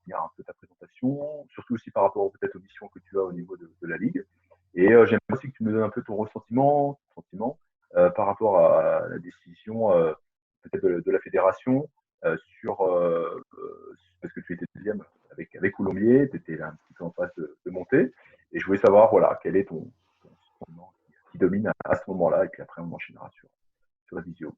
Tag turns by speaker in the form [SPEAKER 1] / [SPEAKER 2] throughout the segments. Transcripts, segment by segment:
[SPEAKER 1] finir un peu ta présentation, surtout aussi par rapport peut-être aux missions que tu as au niveau de la Ligue. Et j'aimerais aussi que tu me donnes un peu ton sentiment par rapport à la décision peut-être de la fédération sur parce que tu étais deuxième avec Coulombier, tu étais là un petit peu en phase de montée. Et je voulais savoir voilà, quel est ton sentiment qui domine à ce moment-là, et puis après on enchaînera sur la visio.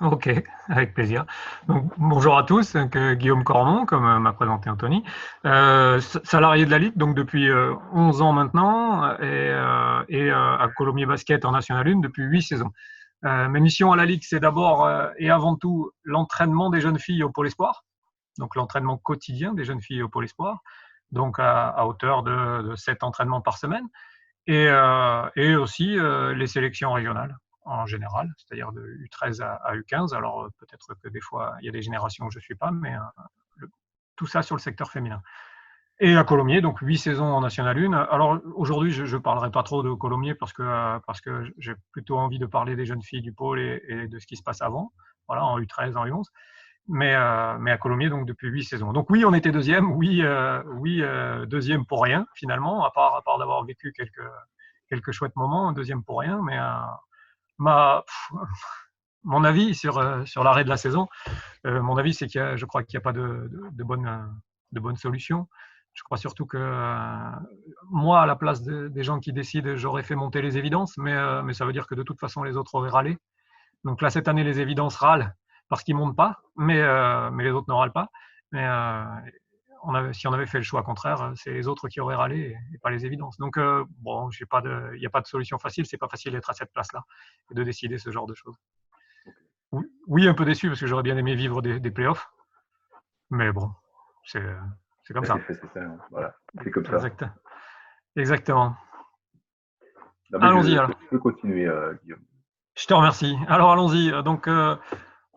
[SPEAKER 2] Ok, avec plaisir. Donc, bonjour à tous, donc, Guillaume Cormon, comme m'a présenté Anthony, salarié de la Ligue donc depuis 11 ans maintenant et à Colomiers Basket en National 1 depuis 8 saisons. Mes missions à la Ligue, c'est d'abord et avant tout l'entraînement des jeunes filles au Pôle Espoir, donc l'entraînement quotidien des jeunes filles au Pôle Espoir, donc à hauteur de 7 entraînements par semaine, et aussi les sélections régionales en général, c'est-à-dire de U13 à U15. Alors peut-être que des fois, il y a des générations où je ne suis pas, mais tout ça sur le secteur féminin. Et à Colomiers, donc 8 saisons en National 1. Alors aujourd'hui, je ne parlerai pas trop de Colomiers parce que j'ai plutôt envie de parler des jeunes filles du pôle et de ce qui se passe avant, voilà, en U13, en U11. Mais à Colomiers, donc depuis 8 saisons. Donc oui, on était deuxième, oui, deuxième pour rien finalement, à part d'avoir vécu quelques chouettes moments, deuxième pour rien. Mais mon avis sur l'arrêt de la saison, mon avis, c'est je crois qu'il n'y a pas de bonne solution. Je crois surtout que moi, à la place des gens qui décident, j'aurais fait monter les évidences, mais ça veut dire que de toute façon, les autres auraient râlé. Donc là, cette année, les évidences râlent parce qu'ils ne montent pas, mais les autres ne râlent pas. Mais si on avait fait le choix contraire, c'est les autres qui auraient râlé et pas les évidences. Donc bon, il n'y a pas de solution facile. C'est pas facile d'être à cette place-là et de décider ce genre de choses. Oui, un peu déçu parce que j'aurais bien aimé vivre des playoffs, mais bon, c'est comme ça.
[SPEAKER 1] C'est ça, voilà, c'est comme ça.
[SPEAKER 2] Exactement.
[SPEAKER 1] Allons-y alors. Tu peux continuer, Guillaume.
[SPEAKER 2] Je te remercie. Alors allons-y. Donc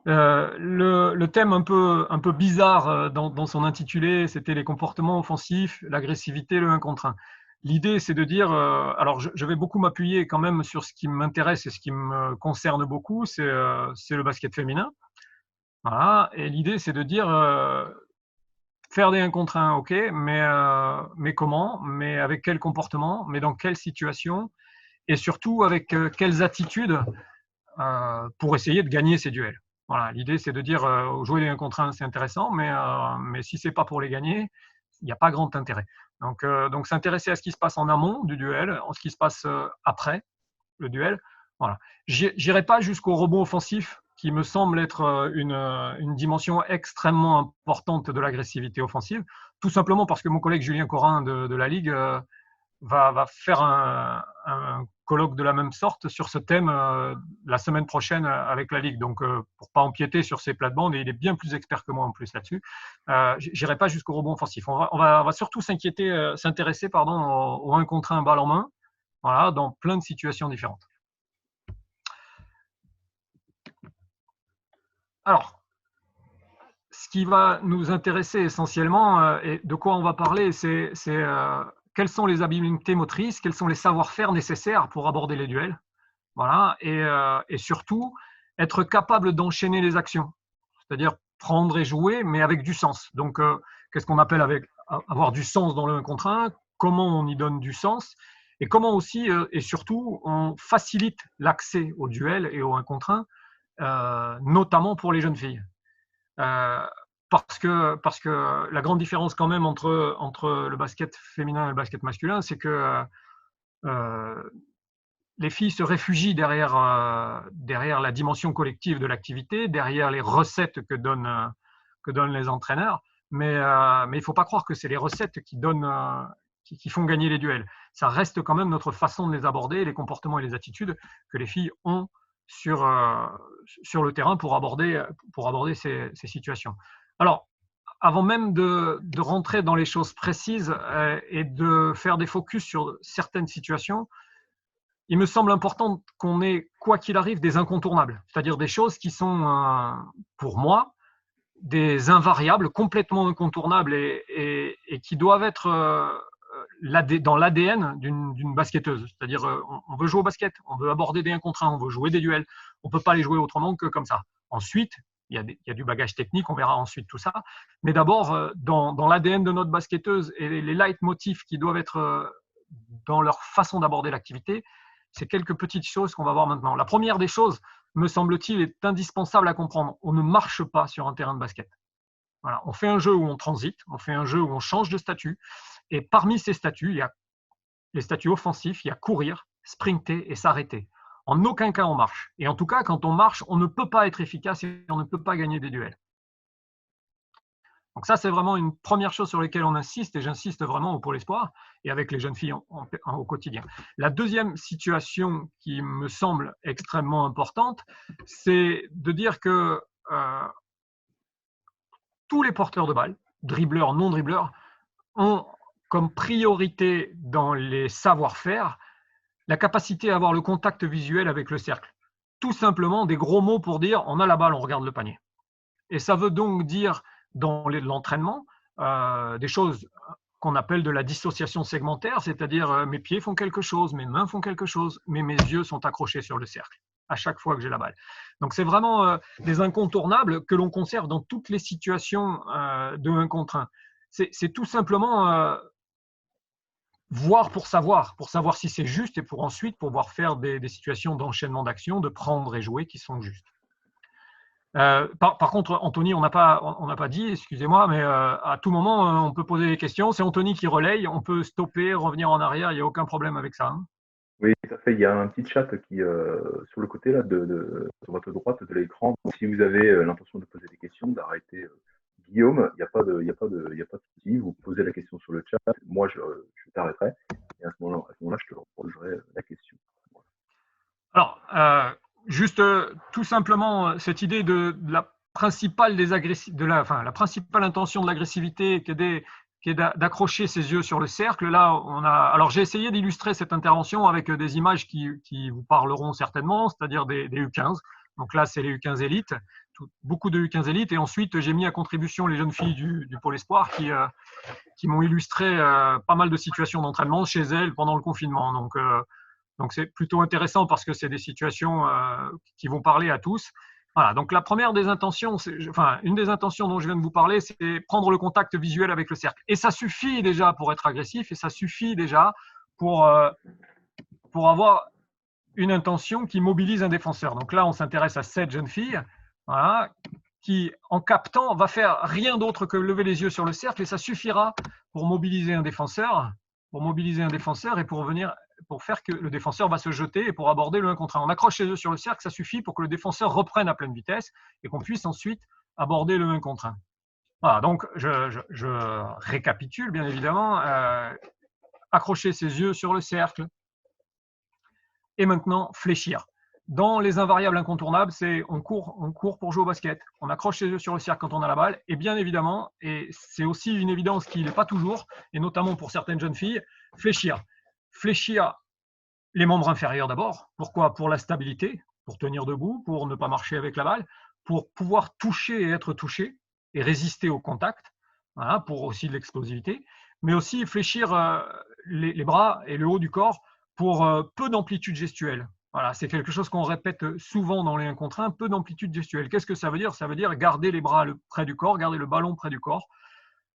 [SPEAKER 2] le thème un peu bizarre dans son intitulé, c'était les comportements offensifs, l'agressivité, le 1 contre 1. L'idée, c'est de dire, alors je vais beaucoup m'appuyer quand même sur ce qui m'intéresse et ce qui me concerne beaucoup, c'est le basket féminin. Voilà. Et l'idée, c'est de dire, faire des 1 contre 1, ok, mais comment, mais avec quel comportement, mais dans quelle situation, et surtout avec quelles attitudes pour essayer de gagner ces duels. Voilà, l'idée, c'est de dire jouer les 1 contre 1, c'est intéressant, mais si ce n'est pas pour les gagner, il n'y a pas grand intérêt. Donc s'intéresser à ce qui se passe en amont du duel, en ce qui se passe après le duel. Voilà. J'irai pas jusqu'au rebond offensif, qui me semble être une dimension extrêmement importante de l'agressivité offensive, tout simplement parce que mon collègue Julien Corin de la Ligue va faire un colloque de la même sorte sur ce thème la semaine prochaine avec la Ligue. Donc, pour pas empiéter sur ses plates-bandes, et il est bien plus expert que moi en plus là-dessus, j'irai pas jusqu'au rebond offensif. On va surtout s'intéresser au 1 contre 1 balle en main, voilà, dans plein de situations différentes. Alors, ce qui va nous intéresser essentiellement et de quoi on va parler, c'est quelles sont les habiletés motrices, quels sont les savoir-faire nécessaires pour aborder les duels, voilà, et surtout être capable d'enchaîner les actions, c'est-à-dire prendre et jouer, mais avec du sens. Donc, qu'est-ce qu'on appelle avoir du sens dans le 1 contre 1, comment on y donne du sens, et comment aussi, et surtout, on facilite l'accès au duel et au 1 contre 1, notamment pour les jeunes filles. Parce que la grande différence quand même entre le basket féminin et le basket masculin, c'est que les filles se réfugient derrière la dimension collective de l'activité, derrière les recettes que donnent les entraîneurs, mais il ne faut pas croire que c'est les recettes qui font gagner les duels. Ça reste quand même notre façon de les aborder, les comportements et les attitudes que les filles ont sur le terrain pour aborder ces situations. Alors, avant même de rentrer dans les choses précises et de faire des focus sur certaines situations, il me semble important qu'on ait, quoi qu'il arrive, des incontournables, c'est-à-dire des choses qui sont, pour moi, des invariables complètement incontournables et qui doivent être dans l'ADN d'une basketteuse. C'est-à-dire, on veut jouer au basket, on veut aborder des 1 contre 1, on veut jouer des duels, on ne peut pas les jouer autrement que comme ça. Ensuite, il y a du bagage technique, on verra ensuite tout ça. Mais d'abord, dans l'ADN de notre basketteuse et les leitmotifs qui doivent être dans leur façon d'aborder l'activité, c'est quelques petites choses qu'on va voir maintenant. La première des choses, me semble-t-il, est indispensable à comprendre. On ne marche pas sur un terrain de basket. Voilà. On fait un jeu où on transite, on fait un jeu où on change de statut. Et parmi ces statuts, il y a les statuts offensifs, il y a courir, sprinter et s'arrêter. En aucun cas on marche. Et en tout cas, quand on marche, on ne peut pas être efficace et on ne peut pas gagner des duels. Donc ça, c'est vraiment une première chose sur laquelle on insiste, et j'insiste vraiment au Pôle Espoir et avec les jeunes filles au quotidien. La deuxième situation qui me semble extrêmement importante, c'est de dire que tous les porteurs de balles, dribbleurs, non dribbleurs, ont comme priorité dans les savoir-faire la capacité à avoir le contact visuel avec le cercle. Tout simplement des gros mots pour dire on a la balle, on regarde le panier. Et ça veut donc dire dans l'entraînement des choses qu'on appelle de la dissociation segmentaire, c'est-à-dire mes pieds font quelque chose, mes mains font quelque chose, mais mes yeux sont accrochés sur le cercle à chaque fois que j'ai la balle. Donc c'est vraiment des incontournables que l'on conserve dans toutes les situations de 1 contre 1. C'est tout simplement voir pour savoir si c'est juste et pour ensuite pouvoir faire des situations d'enchaînement d'actions, de prendre et jouer qui sont justes. Par contre, Anthony, on n'a pas dit, excusez-moi, mais à tout moment, on peut poser des questions. C'est Anthony qui relaye, on peut stopper, revenir en arrière, il n'y a aucun problème avec ça. Hein.
[SPEAKER 1] Oui, tout à fait. Il y a un petit chat qui sur le côté là sur votre droite de l'écran. Donc, si vous avez l'intention de poser des questions, d'arrêter Guillaume, il n'y a pas de souci. Vous posez la question sur le chat. Moi, je t'arrêterai. Et à ce moment-là, je te reposerai la question.
[SPEAKER 2] Alors, juste tout simplement cette idée de la principale la principale intention de l'agressivité qui est d'accrocher ses yeux sur le cercle. Là, alors j'ai essayé d'illustrer cette intervention avec des images qui vous parleront certainement, c'est-à-dire des U15. Donc là, c'est les U15 élites, beaucoup de U15 élites. Et ensuite, j'ai mis à contribution les jeunes filles du Pôle Espoir qui m'ont illustré pas mal de situations d'entraînement chez elles pendant le confinement. Donc c'est plutôt intéressant parce que c'est des situations qui vont parler à tous. Voilà, donc la première des intentions, une des intentions dont je viens de vous parler, c'est prendre le contact visuel avec le cercle. Et ça suffit déjà pour être agressif et ça suffit déjà pour avoir une intention qui mobilise un défenseur. Donc là, on s'intéresse à cette jeune fille, voilà, qui, en captant, va faire rien d'autre que lever les yeux sur le cercle et ça suffira pour mobiliser un défenseur et pour faire que le défenseur va se jeter et pour aborder le 1 contre 1. On accroche les yeux sur le cercle, ça suffit pour que le défenseur reprenne à pleine vitesse et qu'on puisse ensuite aborder le 1 contre 1. Voilà, donc je récapitule bien évidemment. Accrocher ses yeux sur le cercle et maintenant fléchir. Dans les invariables incontournables, c'est on court pour jouer au basket, on accroche ses yeux sur le cercle quand on a la balle, et bien évidemment, et c'est aussi une évidence qui n'est pas toujours, et notamment pour certaines jeunes filles, fléchir. Fléchir les membres inférieurs d'abord. Pourquoi? Pour la stabilité, pour tenir debout, pour ne pas marcher avec la balle, pour pouvoir toucher et être touché, et résister au contact, voilà, pour aussi de l'explosivité, mais aussi fléchir les bras et le haut du corps pour peu d'amplitude gestuelle. Voilà, c'est quelque chose qu'on répète souvent dans les 1 contre 1, peu d'amplitude gestuelle. Qu'est-ce que ça veut dire? Ça veut dire garder les bras près du corps, garder le ballon près du corps.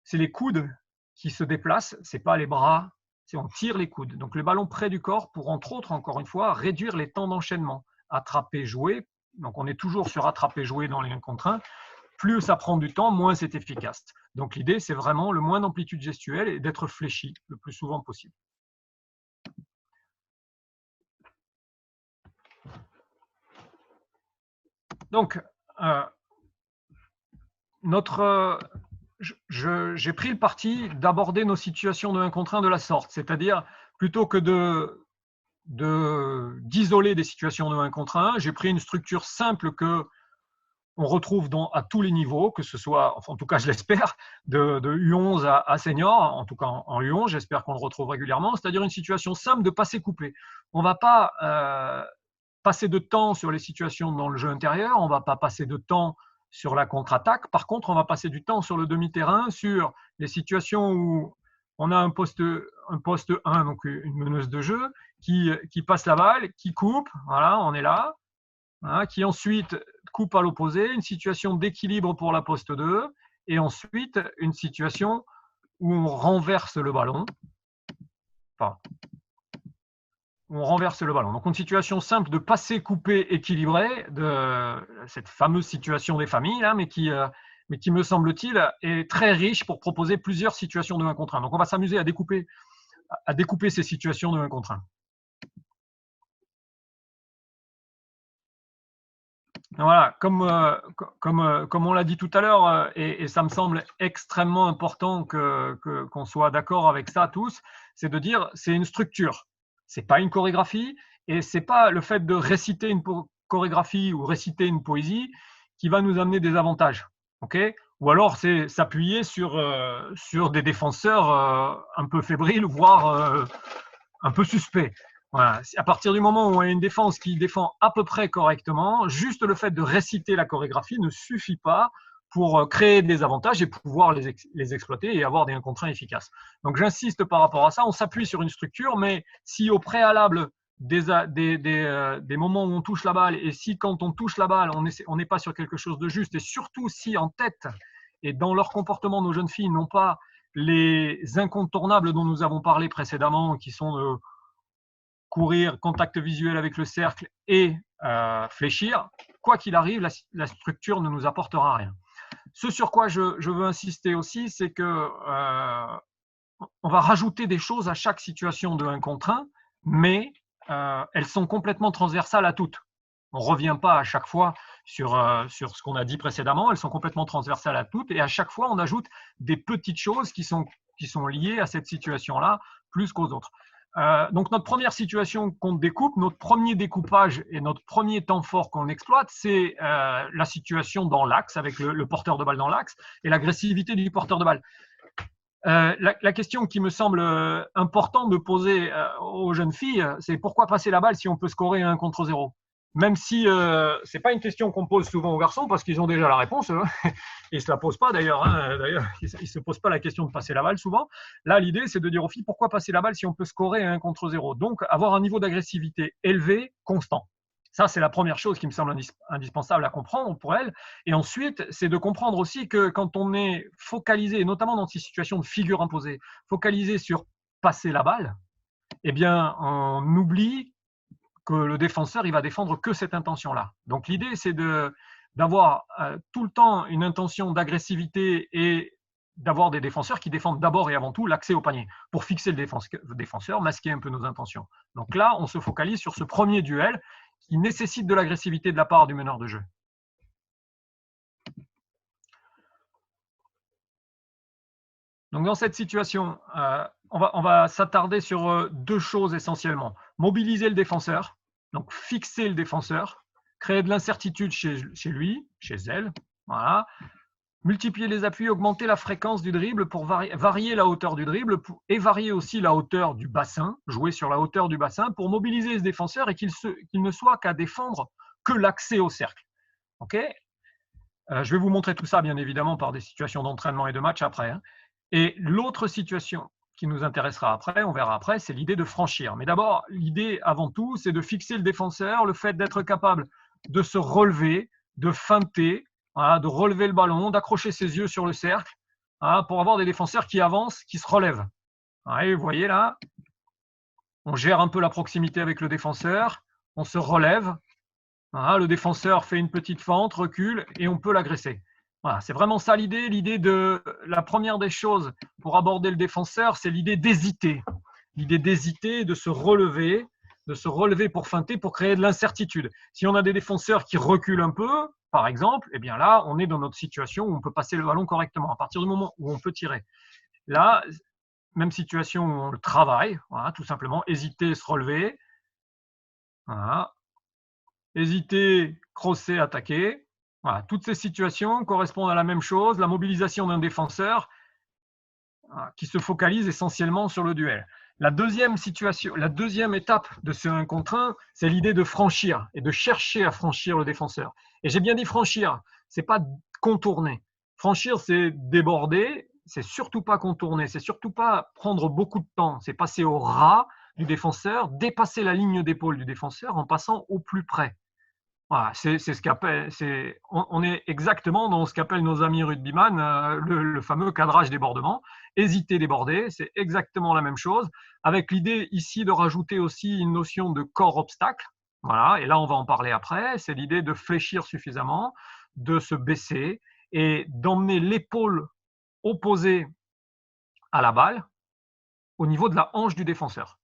[SPEAKER 2] C'est les coudes qui se déplacent, ce n'est pas les bras, on tire les coudes. Donc le ballon près du corps pour, entre autres, encore une fois, réduire les temps d'enchaînement. Attraper, jouer, donc on est toujours sur attraper, jouer dans les 1 contre 1. Plus ça prend du temps, moins c'est efficace. Donc l'idée, c'est vraiment le moins d'amplitude gestuelle et d'être fléchi le plus souvent possible. Donc, j'ai pris le parti d'aborder nos situations de 1 contre 1 de la sorte, c'est-à-dire plutôt que d'isoler des situations de 1 contre 1, j'ai pris une structure simple que on retrouve à tous les niveaux, que ce soit, enfin, en tout cas je l'espère, de U11 à senior, en tout cas en U11, j'espère qu'on le retrouve régulièrement, c'est-à-dire une situation simple de passer-couper. On ne va pas passer de temps sur les situations dans le jeu intérieur, on ne va pas passer de temps sur la contre-attaque. Par contre, on va passer du temps sur le demi-terrain, sur les situations où on a un poste 1, donc une meneuse de jeu, qui passe la balle, qui coupe, voilà, on est là, hein, qui ensuite coupe à l'opposé, une situation d'équilibre pour la poste 2, et ensuite une situation où on renverse le ballon. Enfin, on renverse le ballon. Donc une situation simple de passer, couper, équilibré, de cette fameuse situation des familles, là, mais qui me semble-t-il est très riche pour proposer plusieurs situations de 1 contre 1. Donc on va s'amuser à découper ces situations de 1 contre 1. Voilà, comme on l'a dit tout à l'heure, et ça me semble extrêmement important qu'on soit d'accord avec ça tous, c'est de dire c'est une structure, c'est pas une chorégraphie, et c'est pas le fait de réciter une chorégraphie ou réciter une poésie qui va nous amener des avantages, ok? Ou alors c'est s'appuyer sur des défenseurs un peu fébriles, voire un peu suspects. Voilà. À partir du moment où on a une défense qui défend à peu près correctement, juste le fait de réciter la chorégraphie ne suffit pas pour créer des avantages et pouvoir les exploiter et avoir des 1 contre 1 efficaces. Donc j'insiste par rapport à ça, on s'appuie sur une structure, mais si au préalable des moments où on touche la balle, et si quand on touche la balle, on n'est pas sur quelque chose de juste, et surtout si en tête et dans leur comportement, nos jeunes filles n'ont pas les incontournables dont nous avons parlé précédemment, qui sont de courir, contact visuel avec le cercle et fléchir, quoi qu'il arrive, la structure ne nous apportera rien. Ce sur quoi je veux insister aussi, c'est que on va rajouter des choses à chaque situation de 1 contre 1, mais elles sont complètement transversales à toutes. On ne revient pas à chaque fois sur ce qu'on a dit précédemment, elles sont complètement transversales à toutes, et à chaque fois, on ajoute des petites choses qui sont liées à cette situation-là, plus qu'aux autres. Donc notre première situation qu'on découpe, notre premier découpage et notre premier temps fort qu'on exploite, c'est la situation dans l'axe, avec le porteur de balle dans l'axe, et l'agressivité du porteur de balle. La question qui me semble importante de poser aux jeunes filles, c'est pourquoi passer la balle si on peut scorer 1 contre 0? Même si ce n'est pas une question qu'on pose souvent aux garçons, parce qu'ils ont déjà la réponse, hein. Ils ne se la posent pas d'ailleurs. D'ailleurs, ils ne se posent pas la question de passer la balle souvent. Là, l'idée, c'est de dire aux filles, pourquoi passer la balle si on peut scorer 1 contre 0? Donc, avoir un niveau d'agressivité élevé, constant. Ça, c'est la première chose qui me semble indispensable à comprendre pour elles. Et ensuite, c'est de comprendre aussi que quand on est focalisé, notamment dans ces situations de figure imposée, focalisé sur passer la balle, eh bien, on oublie que le défenseur, il va défendre que cette intention-là. Donc, l'idée, c'est d'avoir tout le temps une intention d'agressivité et d'avoir des défenseurs qui défendent d'abord et avant tout l'accès au panier pour fixer le défenseur, masquer un peu nos intentions. Donc là, on se focalise sur ce premier duel qui nécessite de l'agressivité de la part du meneur de jeu. Donc dans cette situation, on va s'attarder sur 2 choses essentiellement. Mobiliser le défenseur, donc fixer le défenseur, créer de l'incertitude chez lui, chez elle, voilà. Multiplier les appuis, augmenter la fréquence du dribble pour varier la hauteur du dribble et varier aussi la hauteur du bassin, jouer sur la hauteur du bassin pour mobiliser ce défenseur et qu'il ne soit qu'à défendre que l'accès au cercle. Okay, je vais vous montrer tout ça, bien évidemment, par des situations d'entraînement et de match après. Hein. Et l'autre situation qui nous intéressera après, on verra après, c'est l'idée de franchir. Mais d'abord, l'idée avant tout, c'est de fixer le défenseur, le fait d'être capable de se relever, de feinter, voilà, de relever le ballon, d'accrocher ses yeux sur le cercle, voilà, pour avoir des défenseurs qui avancent, qui se relèvent. Et vous voyez là, on gère un peu la proximité avec le défenseur, on se relève, voilà, le défenseur fait une petite fente, recule et on peut l'agresser. Voilà, c'est vraiment ça l'idée. L'idée de la première des choses pour aborder le défenseur, c'est l'idée d'hésiter. L'idée d'hésiter, de se relever pour feinter, pour créer de l'incertitude. Si on a des défenseurs qui reculent un peu, par exemple, eh bien là, on est dans notre situation où on peut passer le ballon correctement, à partir du moment où on peut tirer. Là, même situation où on le travaille, voilà, tout simplement, hésiter, se relever. Voilà. Hésiter, crosser, attaquer. Voilà, toutes ces situations correspondent à la même chose, la mobilisation d'un défenseur qui se focalise essentiellement sur le duel. La deuxième étape de ce 1 contre 1, c'est l'idée de franchir et de chercher à franchir le défenseur. Et j'ai bien dit franchir, c'est pas contourner. Franchir, c'est déborder, c'est surtout pas contourner, c'est surtout pas prendre beaucoup de temps, c'est passer au ras du défenseur, dépasser la ligne d'épaule du défenseur en passant au plus près. Voilà, on est exactement dans ce qu'appellent nos amis rugbyman le fameux cadrage débordement. Hésiter, déborder, c'est exactement la même chose, avec l'idée ici de rajouter aussi une notion de corps obstacle. Voilà, et là on va en parler après. C'est l'idée de fléchir suffisamment, de se baisser et d'emmener l'épaule opposée à la balle au niveau de la hanche du défenseur.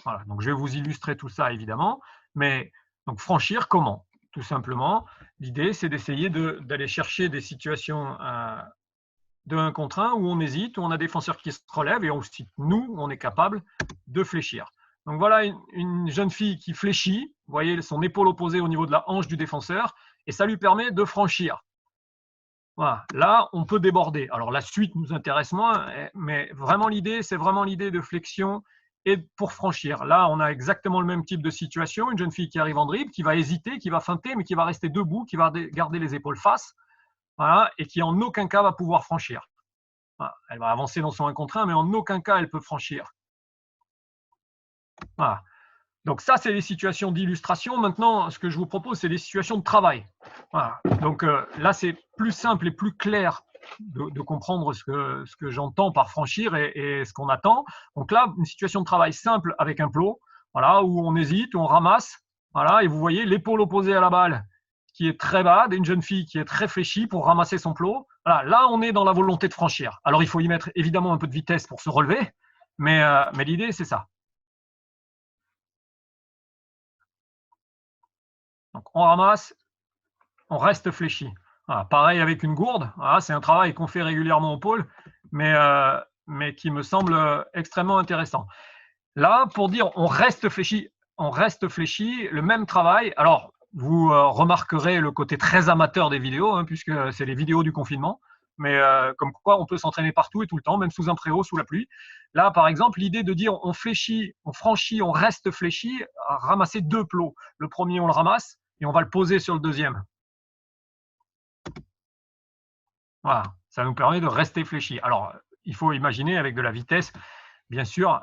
[SPEAKER 2] Voilà, donc je vais vous illustrer tout ça évidemment, mais donc franchir comment? Tout simplement, l'idée c'est d'essayer d'aller chercher des situations de 1 contre 1 où on hésite, où on a des défenseurs qui se relèvent et aussi nous, on est capable de fléchir. Donc voilà une jeune fille qui fléchit, vous voyez son épaule opposée au niveau de la hanche du défenseur, et ça lui permet de franchir. Voilà, là, on peut déborder. Alors la suite nous intéresse moins, mais vraiment l'idée, c'est vraiment l'idée de flexion et pour franchir. Là, on a exactement le même type de situation, une jeune fille qui arrive en dribble, qui va hésiter, qui va feinter, mais qui va rester debout, qui va garder les épaules face, voilà, et qui en aucun cas va pouvoir franchir. Voilà, elle va avancer dans son 1 contre 1, mais en aucun cas elle peut franchir. Voilà. Donc ça, c'est les situations d'illustration. Maintenant, ce que je vous propose, c'est des situations de travail. Voilà. Donc là, c'est plus simple et plus clair de comprendre ce que j'entends par franchir et ce qu'on attend. Donc là, une situation de travail simple avec un plot, voilà, où on hésite, où on ramasse, voilà, et vous voyez l'épaule opposée à la balle qui est très bas, d'une jeune fille qui est très fléchie pour ramasser son plot. Voilà, là, on est dans la volonté de franchir. Alors, il faut y mettre évidemment un peu de vitesse pour se relever, mais l'idée, c'est ça. Donc, on ramasse, on reste fléchi. Voilà, pareil avec une gourde, voilà, c'est un travail qu'on fait régulièrement au pôle, mais qui me semble extrêmement intéressant. Là, pour dire on reste fléchi, le même travail. Alors, vous remarquerez le côté très amateur des vidéos, hein, puisque c'est les vidéos du confinement, mais comme quoi on peut s'entraîner partout et tout le temps, même sous un préau, sous la pluie. Là, par exemple, l'idée de dire on fléchit, on franchit, on reste fléchi, ramasser 2 plots. Le premier, on le ramasse et on va le poser sur le deuxième. Voilà, ça nous permet de rester fléchi. Alors, il faut imaginer avec de la vitesse, bien sûr,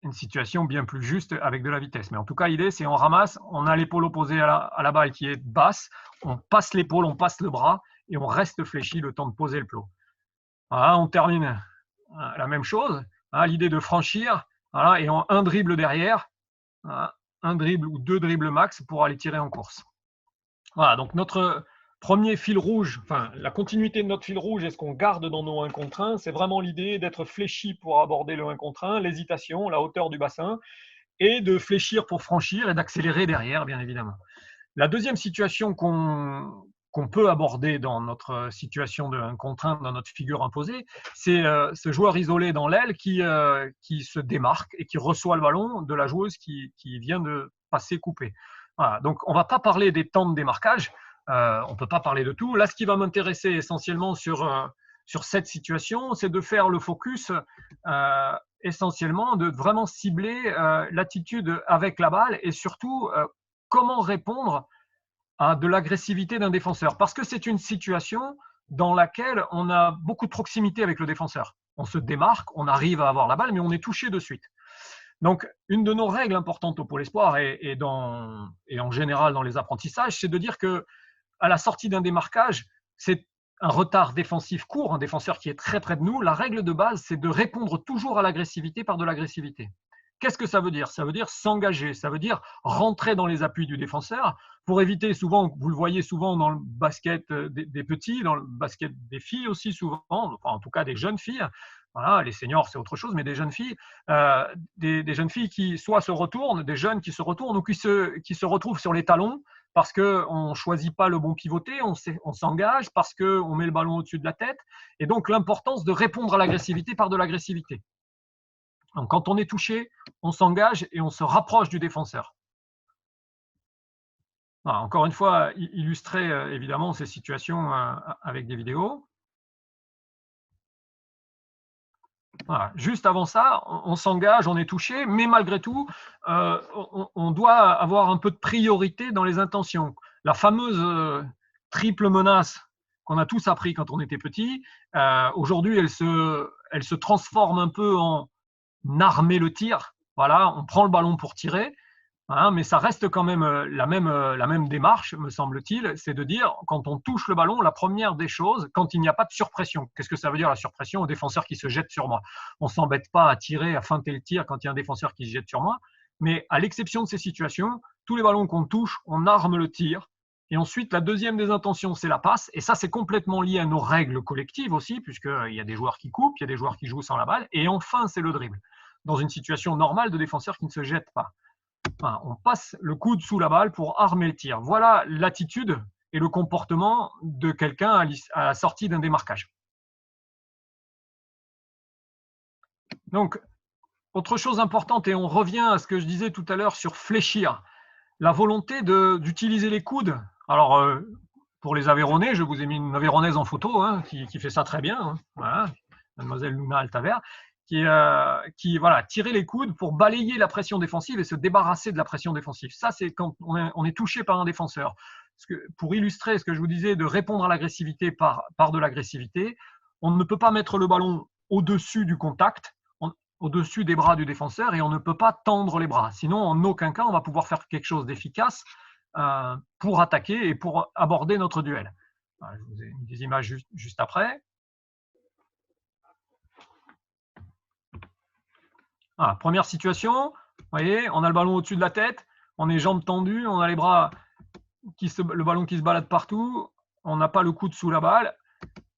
[SPEAKER 2] une situation bien plus juste avec de la vitesse. Mais en tout cas, l'idée, c'est on ramasse, on a l'épaule opposée à la balle qui est basse, on passe l'épaule, on passe le bras et on reste fléchi le temps de poser le plot. Voilà, on termine la même chose, hein, l'idée de franchir, voilà, et en un dribble derrière, voilà, un dribble ou 2 dribbles max pour aller tirer en course. Voilà, donc notre premier fil rouge, enfin la continuité de notre fil rouge et ce qu'on garde dans nos 1 contre 1, c'est vraiment l'idée d'être fléchi pour aborder le 1 contre 1, l'hésitation, la hauteur du bassin, et de fléchir pour franchir et d'accélérer derrière, bien évidemment. La deuxième situation qu'on peut aborder dans notre situation de 1 contre 1, dans notre figure imposée, c'est ce joueur isolé dans l'aile qui se démarque et qui reçoit le ballon de la joueuse qui vient de passer coupé. Voilà, donc on ne va pas parler des temps de démarquage, on ne peut pas parler de tout. Là, ce qui va m'intéresser essentiellement sur cette situation, c'est de faire le focus essentiellement, de vraiment cibler l'attitude avec la balle et surtout comment répondre à de l'agressivité d'un défenseur. Parce que c'est une situation dans laquelle on a beaucoup de proximité avec le défenseur. On se démarque, on arrive à avoir la balle, mais on est touché de suite. Donc, une de nos règles importantes au Pôle Espoir et en général dans les apprentissages, c'est de dire que à la sortie d'un démarquage, c'est un retard défensif court, un défenseur qui est très près de nous. La règle de base, c'est de répondre toujours à l'agressivité par de l'agressivité. Qu'est-ce que ça veut dire? Ça veut dire s'engager, ça veut dire rentrer dans les appuis du défenseur pour éviter souvent, vous le voyez souvent dans le basket des petits, dans le basket des filles aussi souvent, enfin, en tout cas des jeunes filles. Voilà, les seniors c'est autre chose, mais des jeunes filles, des jeunes filles qui soit se retournent, des jeunes qui se retournent ou qui se retrouvent sur les talons parce qu'on ne choisit pas le bon pivoté, on s'engage parce qu'on met le ballon au-dessus de la tête. Et donc l'importance de répondre à l'agressivité par de l'agressivité. Donc, quand on est touché, on s'engage et on se rapproche du défenseur. Voilà, encore une fois, illustrer évidemment ces situations avec des vidéos. Voilà. Juste avant ça, on s'engage, on est touché, mais malgré tout, on doit avoir un peu de priorité dans les intentions. La fameuse triple menace qu'on a tous appris quand on était petit, aujourd'hui, elle se transforme un peu en armer le tir. Voilà, on prend le ballon pour tirer. Hein, mais ça reste quand même la même démarche, me semble-t-il, c'est de dire, quand on touche le ballon, la première des choses, quand il n'y a pas de surpression. Qu'est-ce que ça veut dire la surpression? Au défenseur qui se jette sur moi. On ne s'embête pas à tirer, à feinter le tir quand il y a un défenseur qui se jette sur moi, mais à l'exception de ces situations, tous les ballons qu'on touche, on arme le tir. Et ensuite, la deuxième des intentions, c'est la passe. Et ça, c'est complètement lié à nos règles collectives aussi, puisqu'il y a des joueurs qui coupent, il y a des joueurs qui jouent sans la balle. Et enfin, c'est le dribble. Dans une situation normale de défenseur qui ne se jette pas. Enfin, on passe le coude sous la balle pour armer le tir. Voilà l'attitude et le comportement de quelqu'un à la sortie d'un démarquage. Donc, autre chose importante, et on revient à ce que je disais tout à l'heure sur fléchir, la volonté d'utiliser les coudes. Alors, pour les Aveyronnais, je vous ai mis une Aveyronnaise en photo hein, qui fait ça très bien. Hein, voilà, Mademoiselle Luna Altaver. Qui voilà, tirer les coudes pour balayer la pression défensive et se débarrasser de la pression défensive. Ça, c'est quand on est touché par un défenseur. Parce que, pour illustrer ce que je vous disais, de répondre à l'agressivité par de l'agressivité, on ne peut pas mettre le ballon au-dessus du contact, au-dessus des bras du défenseur, et on ne peut pas tendre les bras. Sinon, en aucun cas, on va pouvoir faire quelque chose d'efficace pour attaquer et pour aborder notre duel. Je vous ai mis des images juste après. Ah, première situation, vous voyez, on a le ballon au-dessus de la tête, on est jambes tendues, on a les bras, le ballon qui se balade partout, on n'a pas le coude sous la balle,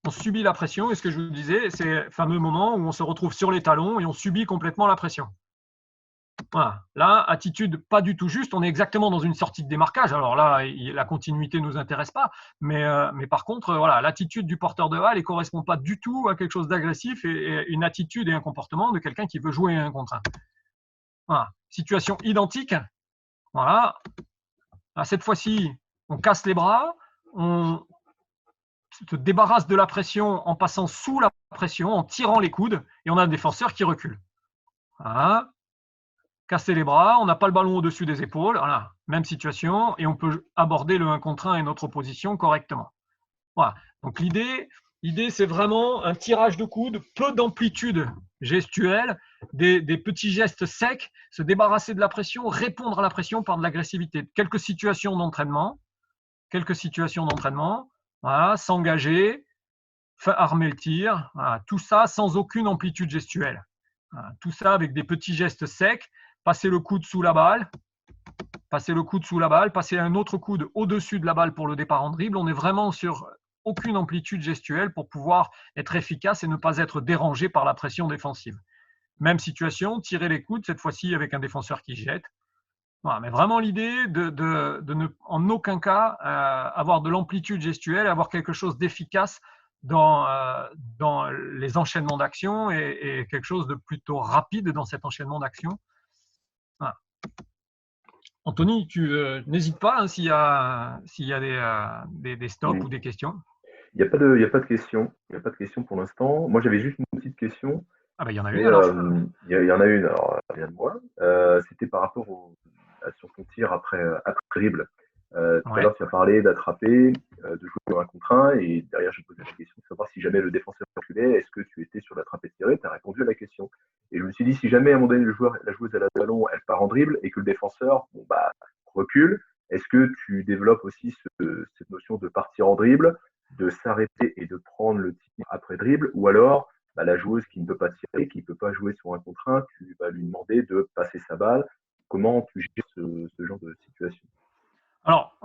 [SPEAKER 2] on subit la pression, et ce que je vous disais, c'est le fameux moment où on se retrouve sur les talons et on subit complètement la pression. Voilà. Là, attitude pas du tout juste, on est exactement dans une sortie de démarquage. Alors là, la continuité ne nous intéresse pas, mais par contre, voilà, l'attitude du porteur de balle ne correspond pas du tout à quelque chose d'agressif et une attitude et un comportement de quelqu'un qui veut jouer un contre un. Voilà. Situation identique. Voilà. Là, cette fois-ci, on casse les bras, on se débarrasse de la pression en passant sous la pression, en tirant les coudes, et on a un défenseur qui recule. Voilà. Casser les bras, on n'a pas le ballon au-dessus des épaules, voilà, même situation, et on peut aborder le 1 contre 1 et notre position correctement. Voilà. Donc l'idée, c'est vraiment un tirage de coude, peu d'amplitude gestuelle, des petits gestes secs, se débarrasser de la pression, répondre à la pression par de l'agressivité. Quelques situations d'entraînement, voilà, s'engager, armer le tir, voilà, tout ça sans aucune amplitude gestuelle. Voilà, tout ça avec des petits gestes secs, passer le coude sous la balle, passer un autre coude au-dessus de la balle pour le départ en dribble. On est vraiment sur aucune amplitude gestuelle pour pouvoir être efficace et ne pas être dérangé par la pression défensive. Même situation, tirer les coudes, cette fois-ci avec un défenseur qui jette. Voilà, mais vraiment l'idée de ne en aucun cas avoir de l'amplitude gestuelle, avoir quelque chose d'efficace dans les enchaînements d'actions et quelque chose de plutôt rapide dans cet enchaînement d'actions. Voilà. Anthony, tu n'hésites pas hein, s'il y a des stops ou des questions.
[SPEAKER 1] Il n'y a pas de questions. Il n'y a pas de questions pour l'instant. Moi, j'avais juste une petite question.
[SPEAKER 2] Ah ben, il y en a une alors.
[SPEAKER 1] Il y en a une, alors, ça vient de moi. C'était par rapport sur ton tir après dribble. Tout à l'heure, tu as parlé d'attraper, de jouer 1 contre 1, et derrière, je me posais la question de savoir si jamais le défenseur reculait, est-ce que tu étais sur l'attraper-tirer? Tu as répondu à la question. Et je me suis dit, si jamais à un moment donné, la joueuse à la ballon, elle part en dribble, et que le défenseur recule, est-ce que tu développes aussi cette notion de partir en dribble, de s'arrêter et de prendre le tir après dribble, ou alors la joueuse qui ne peut pas tirer, qui ne peut pas jouer sur 1 contre 1, tu vas lui demander de passer sa balle. Comment tu gères ce genre de situation?
[SPEAKER 2] Alors,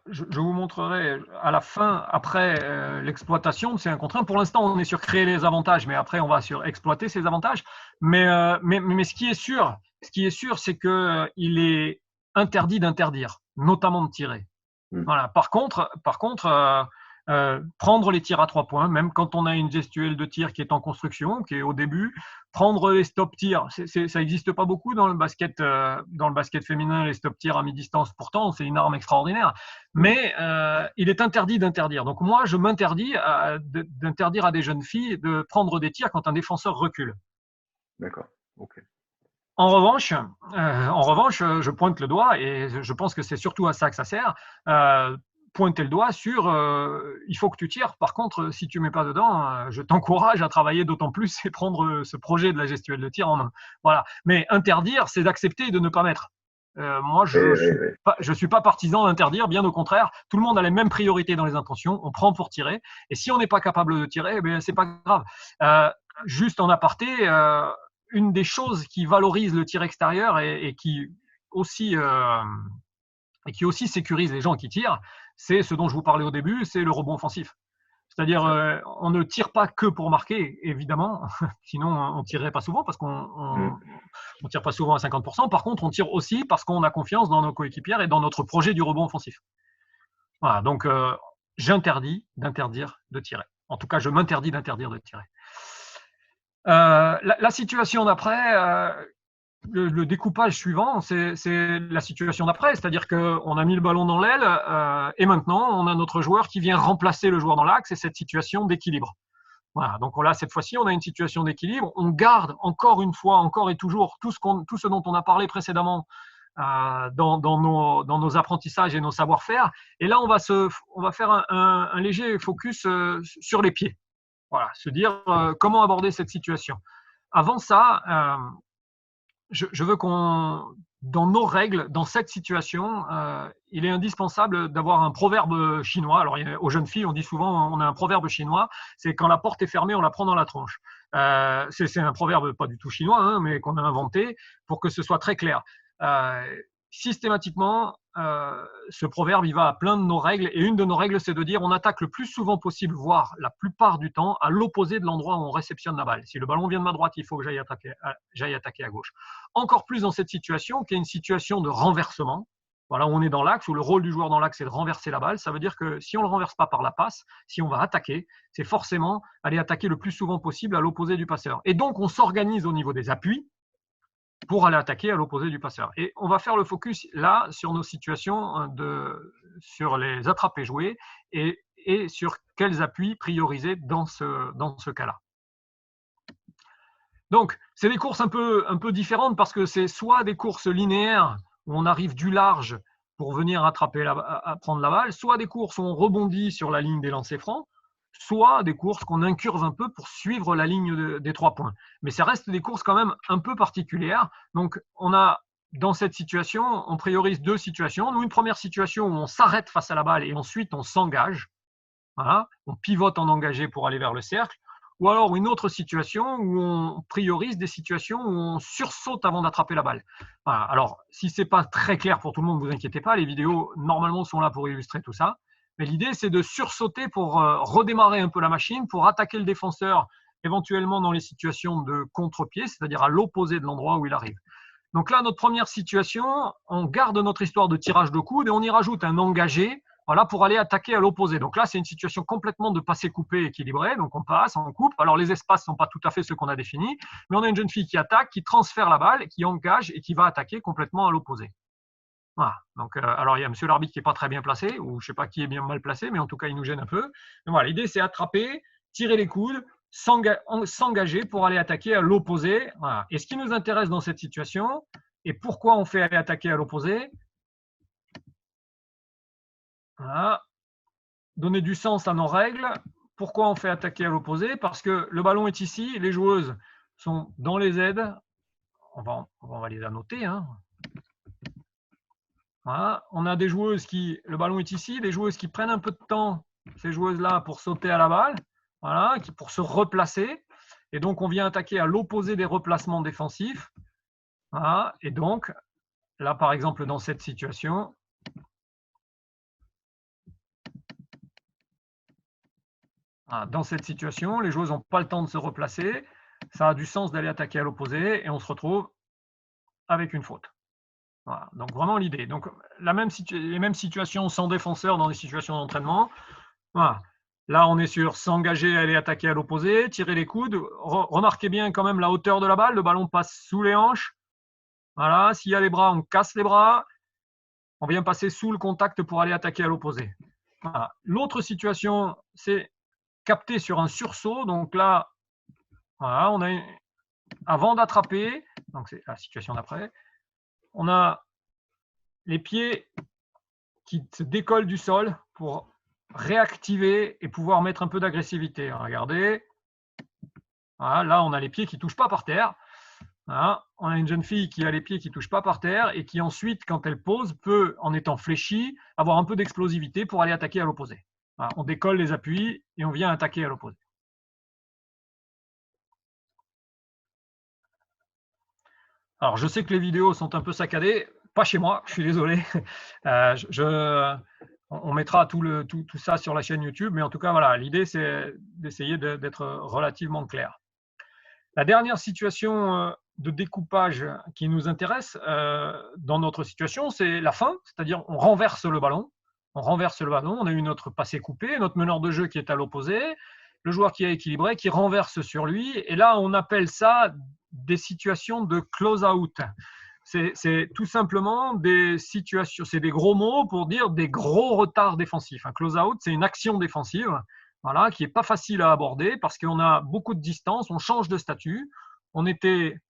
[SPEAKER 2] je vous montrerai à la fin, après l'exploitation de ces 1 contre 1. Pour l'instant, on est sur créer les avantages, mais après, on va sur exploiter ces avantages. Mais ce qui est sûr, c'est qu'il est interdit d'interdire, notamment de tirer. Voilà. Par contre, prendre les tirs à 3 points, même quand on a une gestuelle de tir qui est en construction, qui est au début, prendre les stop tirs, ça n'existe pas beaucoup dans le basket féminin, les stop tirs à mi-distance. Pourtant, c'est une arme extraordinaire. Mais il est interdit d'interdire. Donc moi, je m'interdis d'interdire à des jeunes filles de prendre des tirs quand un défenseur recule.
[SPEAKER 1] D'accord. Ok.
[SPEAKER 2] En revanche, je pointe le doigt, et je pense que c'est surtout à ça que ça sert. Pointer le doigt sur il faut que tu tires. Par contre, si tu ne mets pas dedans, je t'encourage à travailler d'autant plus et prendre ce projet de la gestuelle de tir en main. Voilà. Mais interdire, c'est d'accepter de ne pas mettre. Moi, je suis pas partisan d'interdire, bien au contraire. Tout le monde a les mêmes priorités dans les intentions. On prend pour tirer. Et si on n'est pas capable de tirer, eh c'est pas grave. Juste en aparté, une des choses qui valorise le tir extérieur et qui aussi sécurise les gens qui tirent, c'est ce dont je vous parlais au début, c'est le rebond offensif. C'est-à-dire, on ne tire pas que pour marquer, évidemment, sinon on ne tirerait pas souvent parce qu'on ne tire pas souvent à 50%. Par contre, on tire aussi parce qu'on a confiance dans nos coéquipières et dans notre projet du rebond offensif. Voilà, donc j'interdis d'interdire de tirer. En tout cas, je m'interdis d'interdire de tirer. La situation d'après, le découpage suivant, c'est la situation d'après, c'est-à-dire qu'on a mis le ballon dans l'aile et maintenant on a notre joueur qui vient remplacer le joueur dans l'axe et cette situation d'équilibre. Voilà, donc là cette fois-ci on a une situation d'équilibre, on garde encore une fois, encore et toujours tout ce dont on a parlé précédemment dans nos apprentissages et nos savoir-faire, et là on va faire un léger focus sur les pieds. Voilà, se dire comment aborder cette situation. Avant ça, je veux dans nos règles, dans cette situation, il est indispensable d'avoir un proverbe chinois. Alors, aux jeunes filles, on dit souvent, on a un proverbe chinois, c'est quand la porte est fermée, on la prend dans la tronche. C'est un proverbe pas du tout chinois, hein, mais qu'on a inventé pour que ce soit très clair. Systématiquement, ce proverbe, il va à plein de nos règles, et une de nos règles, c'est de dire on attaque le plus souvent possible, voire la plupart du temps, à l'opposé de l'endroit où on réceptionne la balle. Si le ballon vient de ma droite, il faut que j'aille attaquer à gauche. Encore plus dans cette situation, qui est une situation de renversement. Voilà, on est dans l'axe, où le rôle du joueur dans l'axe, c'est de renverser la balle. Ça veut dire que si on ne le renverse pas par la passe, si on va attaquer, c'est forcément aller attaquer le plus souvent possible à l'opposé du passeur. Et donc, on s'organise au niveau des appuis pour aller attaquer à l'opposé du passeur. Et on va faire le focus là sur nos situations, sur les attrapés joués et sur quels appuis prioriser dans ce cas-là. Donc, c'est des courses un peu différentes parce que c'est soit des courses linéaires où on arrive du large pour venir prendre la balle, soit des courses où on rebondit sur la ligne des lancers francs, soit des courses qu'on incurve un peu pour suivre la ligne des 3 points. Mais ça reste des courses quand même un peu particulières. Donc, on a, dans cette situation, on priorise 2 situations. Nous, une première situation où on s'arrête face à la balle et ensuite on s'engage. Voilà, on pivote en engagé pour aller vers le cercle. Ou alors une autre situation où on priorise des situations où on sursaute avant d'attraper la balle. Voilà. Alors, si ce n'est pas très clair pour tout le monde, ne vous inquiétez pas, les vidéos normalement sont là pour illustrer tout ça. Mais l'idée, c'est de sursauter pour redémarrer un peu la machine, pour attaquer le défenseur éventuellement dans les situations de contre-pied, c'est-à-dire à l'opposé de l'endroit où il arrive. Donc là, notre première situation, on garde notre histoire de tirage de coude et on y rajoute un engagé, voilà, pour aller attaquer à l'opposé. Donc là, c'est une situation complètement de passer coupé équilibré. Donc on passe, on coupe. Alors les espaces ne sont pas tout à fait ceux qu'on a définis, mais on a une jeune fille qui attaque, qui transfère la balle, qui engage et qui va attaquer complètement à l'opposé. Voilà. Donc, alors il y a monsieur l'arbitre qui n'est pas très bien placé, ou je ne sais pas qui est bien mal placé, mais en tout cas il nous gêne un peu. Donc, voilà, l'idée c'est attraper, tirer les coudes, s'engager pour aller attaquer à l'opposé. Voilà. Et ce qui nous intéresse dans cette situation, et pourquoi on fait aller attaquer à l'opposé, voilà. Donner du sens à nos règles. Pourquoi on fait attaquer à l'opposé? Parce que le ballon est ici, les joueuses sont dans les aides. On va les annoter, hein. Voilà. On a des joueuses le ballon est ici, des joueuses qui prennent un peu de temps, ces joueuses-là, pour sauter à la balle, voilà, pour se replacer. Et donc, on vient attaquer à l'opposé des replacements défensifs. Voilà. Et donc, là, par exemple, dans cette situation, les joueuses n'ont pas le temps de se replacer. Ça a du sens d'aller attaquer à l'opposé et on se retrouve avec une faute. Voilà, donc vraiment l'idée. Donc les mêmes situations sans défenseur dans des situations d'entraînement. Voilà. Là, on est sur s'engager, aller attaquer à l'opposé, tirer les coudes. Remarquez bien quand même la hauteur de la balle. Le ballon passe sous les hanches. Voilà. S'il y a les bras, on casse les bras. On vient passer sous le contact pour aller attaquer à l'opposé. Voilà. L'autre situation, c'est capter sur un sursaut. Donc là, voilà, on a avant d'attraper, donc c'est la situation d'après, on a les pieds qui se décollent du sol pour réactiver et pouvoir mettre un peu d'agressivité. Regardez. Voilà, là, on a les pieds qui ne touchent pas par terre. Voilà. On a une jeune fille qui a les pieds qui ne touchent pas par terre et qui ensuite, quand elle pose, peut, en étant fléchie, avoir un peu d'explosivité pour aller attaquer à l'opposé. Voilà. On décolle les appuis et on vient attaquer à l'opposé. Alors, je sais que les vidéos sont un peu saccadées, pas chez moi, je suis désolé. On mettra tout ça sur la chaîne YouTube, mais en tout cas, voilà, l'idée, c'est d'essayer d'être relativement clair. La dernière situation de découpage qui nous intéresse dans notre situation, c'est la fin, c'est-à-dire on renverse le ballon. On renverse le ballon, on a eu notre passé coupé, notre meneur de jeu qui est à l'opposé, le joueur qui a équilibré, qui renverse sur lui, et là on appelle ça des situations de close-out. C'est tout simplement des situations, c'est des gros mots pour dire des gros retards défensifs. Un close-out, c'est une action défensive, voilà, qui n'est pas facile à aborder parce qu'on a beaucoup de distance, on change de statut. On était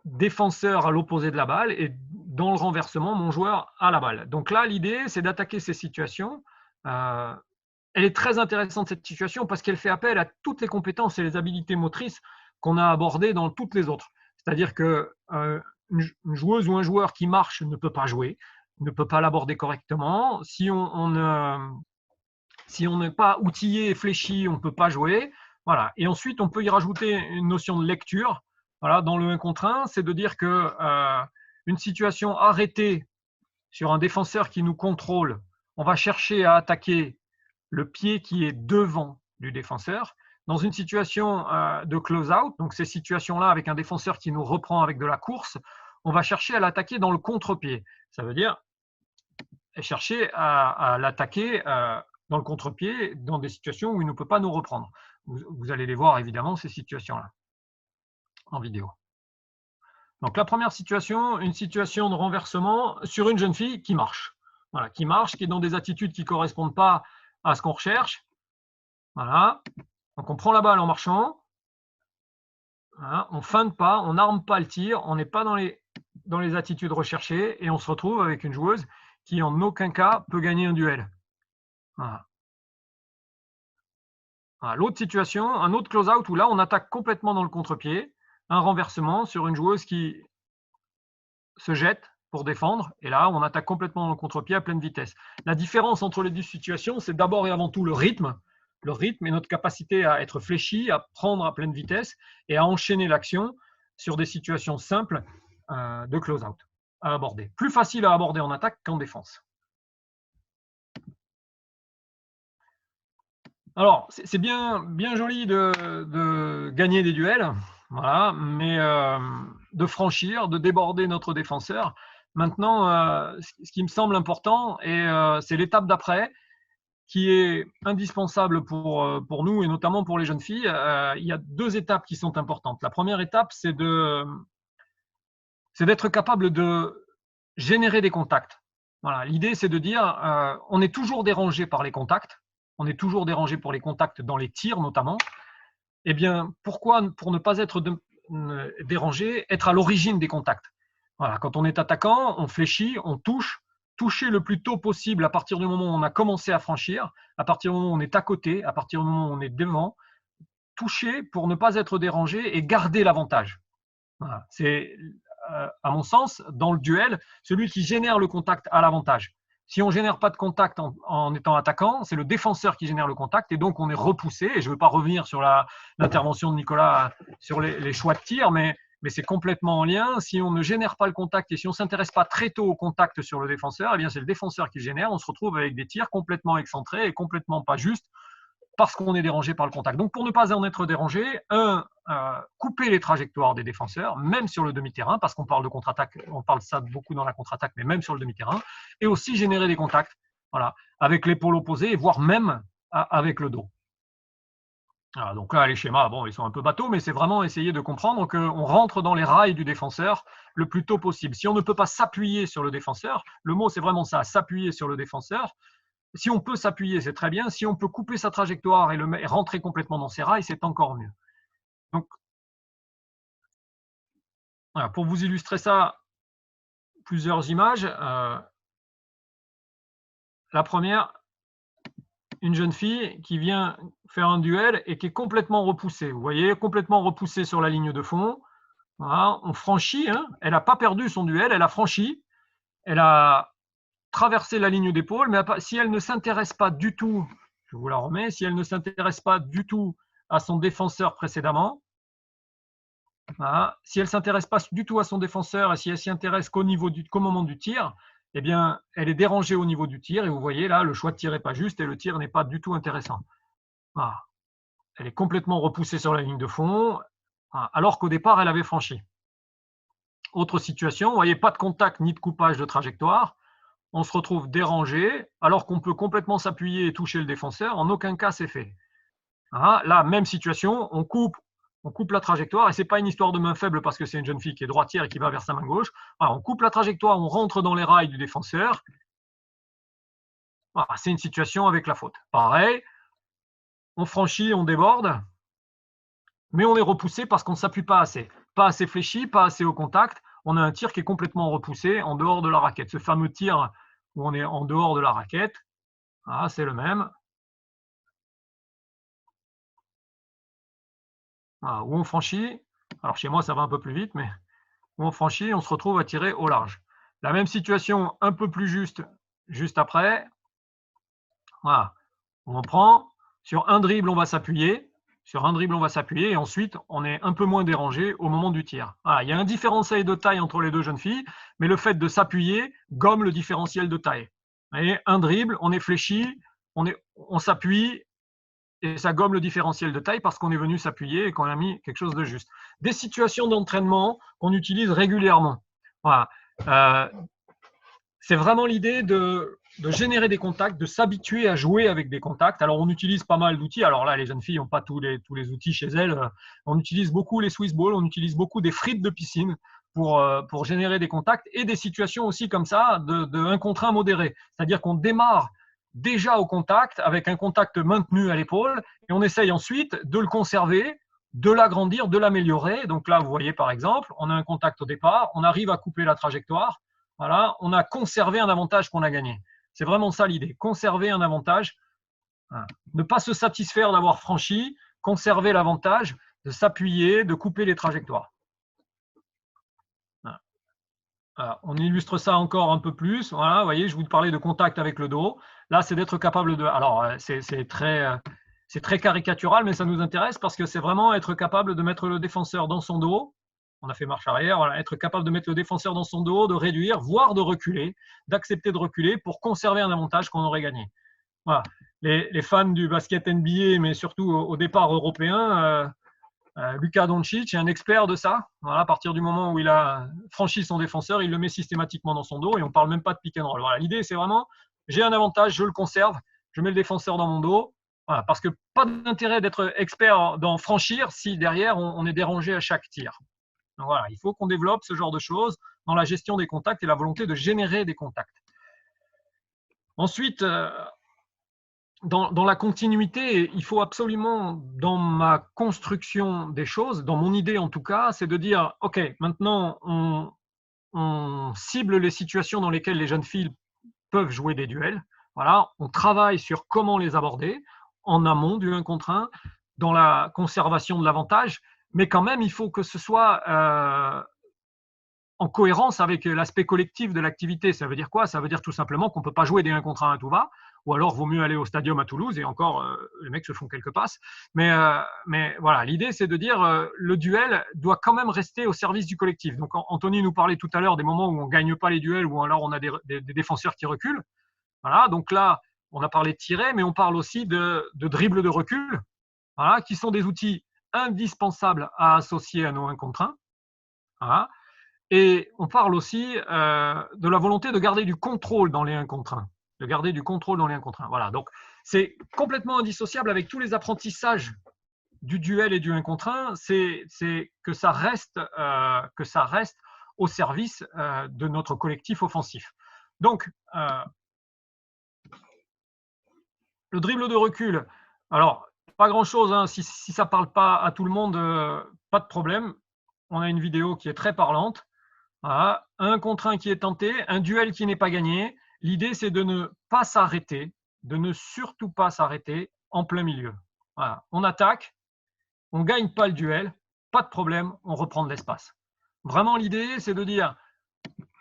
[SPEAKER 2] défenseur à l'opposé de la balle et dans le renversement, mon joueur a la balle. Donc là, l'idée, c'est d'attaquer ces situations. Elle est très intéressante, cette situation, parce qu'elle fait appel à toutes les compétences et les habilités motrices qu'on a abordées dans toutes les autres. C'est-à-dire qu'une joueuse ou un joueur qui marche ne peut pas jouer, ne peut pas l'aborder correctement. Si on n'est pas outillé et fléchi, on ne peut pas jouer. Voilà. Et ensuite, on peut y rajouter une notion de lecture. Voilà, dans le 1 contre 1, c'est de dire que une situation arrêtée sur un défenseur qui nous contrôle, on va chercher à attaquer le pied qui est devant du défenseur. Dans une situation de close-out, donc ces situations-là avec un défenseur qui nous reprend avec de la course, on va chercher à l'attaquer dans le contre-pied. Ça veut dire chercher à l'attaquer dans le contre-pied dans des situations où il ne peut pas nous reprendre. Vous allez les voir évidemment, ces situations-là, en vidéo. Donc la première situation, une situation de renversement sur une jeune fille qui marche. Voilà, qui marche, qui est dans des attitudes qui ne correspondent pas à ce qu'on recherche. Voilà. Donc on prend la balle en marchant. Voilà. On feinte pas, on n'arme pas le tir, on n'est pas dans les attitudes recherchées et on se retrouve avec une joueuse qui en aucun cas peut gagner un duel. Voilà. L'autre situation, un autre close-out où là, on attaque complètement dans le contre-pied, un renversement sur une joueuse qui se jette pour défendre, et là, on attaque complètement dans le contre-pied à pleine vitesse. La différence entre les deux situations, c'est d'abord et avant tout le rythme et notre capacité à être fléchi, à prendre à pleine vitesse et à enchaîner l'action sur des situations simples de close-out à aborder. Plus facile à aborder en attaque qu'en défense. Alors, c'est bien joli de gagner des duels, voilà, mais de franchir, de déborder notre défenseur. Maintenant, ce qui me semble important, c'est l'étape d'après, qui est indispensable pour nous, et notamment pour les jeunes filles. Il y a 2 étapes qui sont importantes. La première étape, c'est d'être capable de générer des contacts. Voilà, l'idée, c'est de dire, on est toujours dérangé par les contacts, on est toujours dérangé pour les contacts dans les tirs notamment. Eh bien, pourquoi, pour ne pas être dérangé, être à l'origine des contacts? Voilà, quand on est attaquant, on fléchit, on toucher le plus tôt possible à partir du moment où on a commencé à franchir, à partir du moment où on est à côté, à partir du moment où on est devant, toucher pour ne pas être dérangé et garder l'avantage. Voilà, c'est, à mon sens, dans le duel, celui qui génère le contact a l'avantage. Si on ne génère pas de contact en étant attaquant, c'est le défenseur qui génère le contact et donc on est repoussé. Et je ne veux pas revenir sur l'intervention de Nicolas sur les choix de tir, mais c'est complètement en lien. Si on ne génère pas le contact et si on ne s'intéresse pas très tôt au contact sur le défenseur, eh bien c'est le défenseur qui le génère. On se retrouve avec des tirs complètement excentrés et complètement pas justes parce qu'on est dérangé par le contact. Donc pour ne pas en être dérangé, couper les trajectoires des défenseurs, même sur le demi-terrain, parce qu'on parle de contre-attaque, on parle de ça beaucoup dans la contre-attaque, mais même sur le demi-terrain, et aussi générer des contacts, voilà, avec l'épaule opposée, voire même avec le dos. Voilà, donc là, les schémas, bon, ils sont un peu bateaux, mais c'est vraiment essayer de comprendre qu'on rentre dans les rails du défenseur le plus tôt possible. Si on ne peut pas s'appuyer sur le défenseur, le mot c'est vraiment ça, s'appuyer sur le défenseur. Si on peut s'appuyer, c'est très bien. Si on peut couper sa trajectoire et rentrer complètement dans ses rails, c'est encore mieux. Donc, voilà, pour vous illustrer ça, plusieurs images. La première, une jeune fille qui vient faire un duel et qui est complètement repoussée. Vous voyez, complètement repoussée sur la ligne de fond. Voilà, on franchit, hein, elle n'a pas perdu son duel, elle a franchi, elle a traversé la ligne d'épaule, mais si elle ne s'intéresse pas du tout, je vous la remets, si elle ne s'intéresse pas du tout à son défenseur précédemment, voilà, si elle ne s'intéresse pas du tout à son défenseur et si elle s'y intéresse qu'au moment du tir, eh bien, elle est dérangée au niveau du tir et vous voyez là, le choix de tir n'est pas juste et le tir n'est pas du tout intéressant. Voilà. Elle est complètement repoussée sur la ligne de fond, alors qu'au départ, elle avait franchi. Autre situation, vous voyez, pas de contact ni de coupage de trajectoire. On se retrouve dérangé, alors qu'on peut complètement s'appuyer et toucher le défenseur. En aucun cas, c'est fait. Là, même situation, on coupe la trajectoire, et ce n'est pas une histoire de main faible parce que c'est une jeune fille qui est droitière et qui va vers sa main gauche. On coupe la trajectoire, on rentre dans les rails du défenseur. C'est une situation avec la faute. Pareil, on franchit, on déborde, mais on est repoussé parce qu'on ne s'appuie pas assez. Pas assez fléchi, pas assez au contact. On a un tir qui est complètement repoussé en dehors de la raquette. Ce fameux tir où on est en dehors de la raquette, c'est le même. Où on franchit, alors chez moi ça va un peu plus vite, mais où on franchit, on se retrouve à tirer au large. La même situation un peu plus juste après. Voilà. On prend, sur un dribble on va s'appuyer, et ensuite on est un peu moins dérangé au moment du tir. Il y a un différentiel de taille entre les deux jeunes filles, mais le fait de s'appuyer gomme le différentiel de taille. Et un dribble, on est fléchi, on s'appuie, et ça gomme le différentiel de taille parce qu'on est venu s'appuyer et qu'on a mis quelque chose de juste. Des situations d'entraînement qu'on utilise régulièrement. Voilà. C'est vraiment l'idée de générer des contacts, de s'habituer à jouer avec des contacts. Alors, on utilise pas mal d'outils. Alors là, les jeunes filles n'ont pas tous les outils chez elles. On utilise beaucoup les Swiss balls, on utilise beaucoup des frites de piscine pour générer des contacts et des situations aussi comme ça de 1 contre 1 modéré. C'est-à-dire qu'on démarre déjà au contact avec un contact maintenu à l'épaule et on essaye ensuite de le conserver, de l'agrandir, de l'améliorer. Donc là, vous voyez par exemple, on a un contact au départ, on arrive à couper la trajectoire. Voilà, on a conservé un avantage qu'on a gagné. C'est vraiment ça l'idée, conserver un avantage. Voilà. Ne pas se satisfaire d'avoir franchi, conserver l'avantage, de s'appuyer, de couper les trajectoires. Voilà. On illustre ça encore un peu plus. Voilà, vous voyez, je vous parlais de contact avec le dos. Là, c'est d'être capable de… Alors, c'est très caricatural, mais ça nous intéresse parce que c'est vraiment être capable de mettre le défenseur dans son dos. On a fait marche arrière, voilà, être capable de mettre le défenseur dans son dos, de réduire, voire de reculer, d'accepter de reculer pour conserver un avantage qu'on aurait gagné. Voilà. Les fans du basket NBA, mais surtout au départ européen, Luka Doncic est un expert de ça. Voilà, à partir du moment où il a franchi son défenseur, il le met systématiquement dans son dos et on ne parle même pas de pick and roll. Voilà, l'idée, c'est vraiment, j'ai un avantage, je le conserve, je mets le défenseur dans mon dos. Voilà, parce que pas d'intérêt d'être expert dans franchir si derrière on est dérangé à chaque tir. Donc voilà, il faut qu'on développe ce genre de choses dans la gestion des contacts et la volonté de générer des contacts. Ensuite, dans la continuité, il faut absolument, dans ma construction des choses, dans mon idée en tout cas, c'est de dire, OK, maintenant, on cible les situations dans lesquelles les jeunes filles peuvent jouer des duels. Voilà, on travaille sur comment les aborder en amont du 1 contre 1, dans la conservation de l'avantage, mais quand même, il faut que ce soit en cohérence avec l'aspect collectif de l'activité. Ça veut dire quoi? Ça veut dire tout simplement qu'on ne peut pas jouer des 1 contre 1 à tout va, ou alors vaut mieux aller au stadium à Toulouse, et encore, les mecs se font quelques passes. Mais voilà, l'idée, c'est de dire le duel doit quand même rester au service du collectif. Donc, Anthony nous parlait tout à l'heure des moments où on ne gagne pas les duels, ou alors on a des défenseurs qui reculent. Voilà, donc là, on a parlé de tirer, mais on parle aussi de dribble de recul, voilà, qui sont des outils indispensables à associer à nos 1 contre 1. Voilà. Et on parle aussi de la volonté de garder du contrôle dans les 1 contre 1. De garder du contrôle dans les 1 contre 1. Voilà, donc c'est complètement indissociable avec tous les apprentissages du duel et du 1 contre 1. C'est que ça reste au service de notre collectif offensif. Donc, le dribble de recul, alors, pas grand-chose, hein, si ça ne parle pas à tout le monde, pas de problème. On a une vidéo qui est très parlante. Voilà, 1 contre 1 qui est tenté, un duel qui n'est pas gagné. L'idée, c'est de ne pas s'arrêter, de ne surtout pas s'arrêter en plein milieu. Voilà. On attaque, on ne gagne pas le duel, pas de problème, on reprend de l'espace. Vraiment, l'idée, c'est de dire,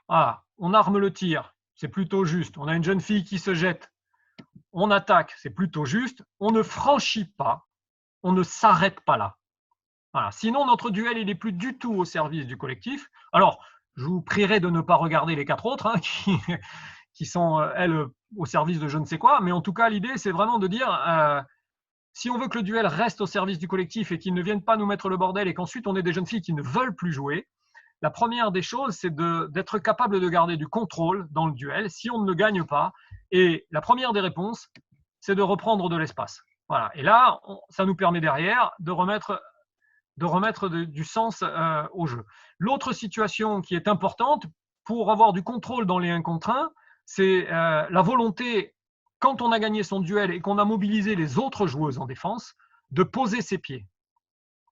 [SPEAKER 2] ah, on arme le tir, c'est plutôt juste. On a une jeune fille qui se jette, on attaque, c'est plutôt juste. On ne franchit pas, on ne s'arrête pas là. Voilà. Sinon, notre duel, il n'est plus du tout au service du collectif. Alors, je vous prierai de ne pas regarder les 4 autres hein, qui sont, elles, au service de je ne sais quoi. Mais en tout cas, l'idée, c'est vraiment de dire, si on veut que le duel reste au service du collectif et qu'ils ne viennent pas nous mettre le bordel et qu'ensuite on ait des jeunes filles qui ne veulent plus jouer, la première des choses, c'est d'être capable de garder du contrôle dans le duel si on ne le gagne pas. Et la première des réponses, c'est de reprendre de l'espace. Voilà. Et là, ça nous permet derrière de remettre du sens au jeu. L'autre situation qui est importante pour avoir du contrôle dans les 1 contre 1, c'est la volonté, quand on a gagné son duel et qu'on a mobilisé les autres joueuses en défense, de poser ses pieds.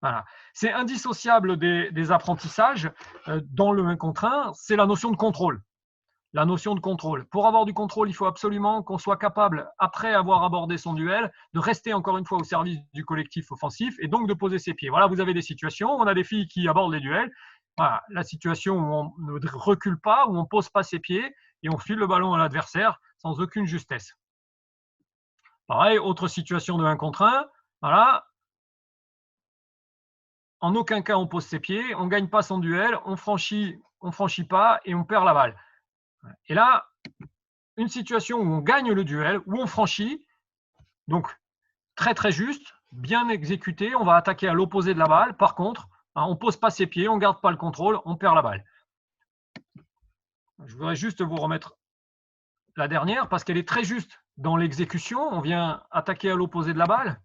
[SPEAKER 2] Voilà. C'est indissociable des apprentissages dans le 1 contre 1, c'est la notion de contrôle. La notion de contrôle. Pour avoir du contrôle, il faut absolument qu'on soit capable, après avoir abordé son duel, de rester encore une fois au service du collectif offensif et donc de poser ses pieds. Voilà, vous avez des situations, on a des filles qui abordent les duels. Voilà, la situation où on ne recule pas, où on ne pose pas ses pieds et on file le ballon à l'adversaire sans aucune justesse. Pareil, autre situation de 1 contre 1. Voilà. En aucun cas on pose ses pieds, on ne gagne pas son duel, on franchit pas et on perd la balle. Et là, une situation où on gagne le duel, où on franchit, donc très très juste, bien exécuté, on va attaquer à l'opposé de la balle. Par contre, on ne pose pas ses pieds, on ne garde pas le contrôle, on perd la balle. Je voudrais juste vous remettre la dernière parce qu'elle est très juste dans l'exécution. On vient attaquer à l'opposé de la balle.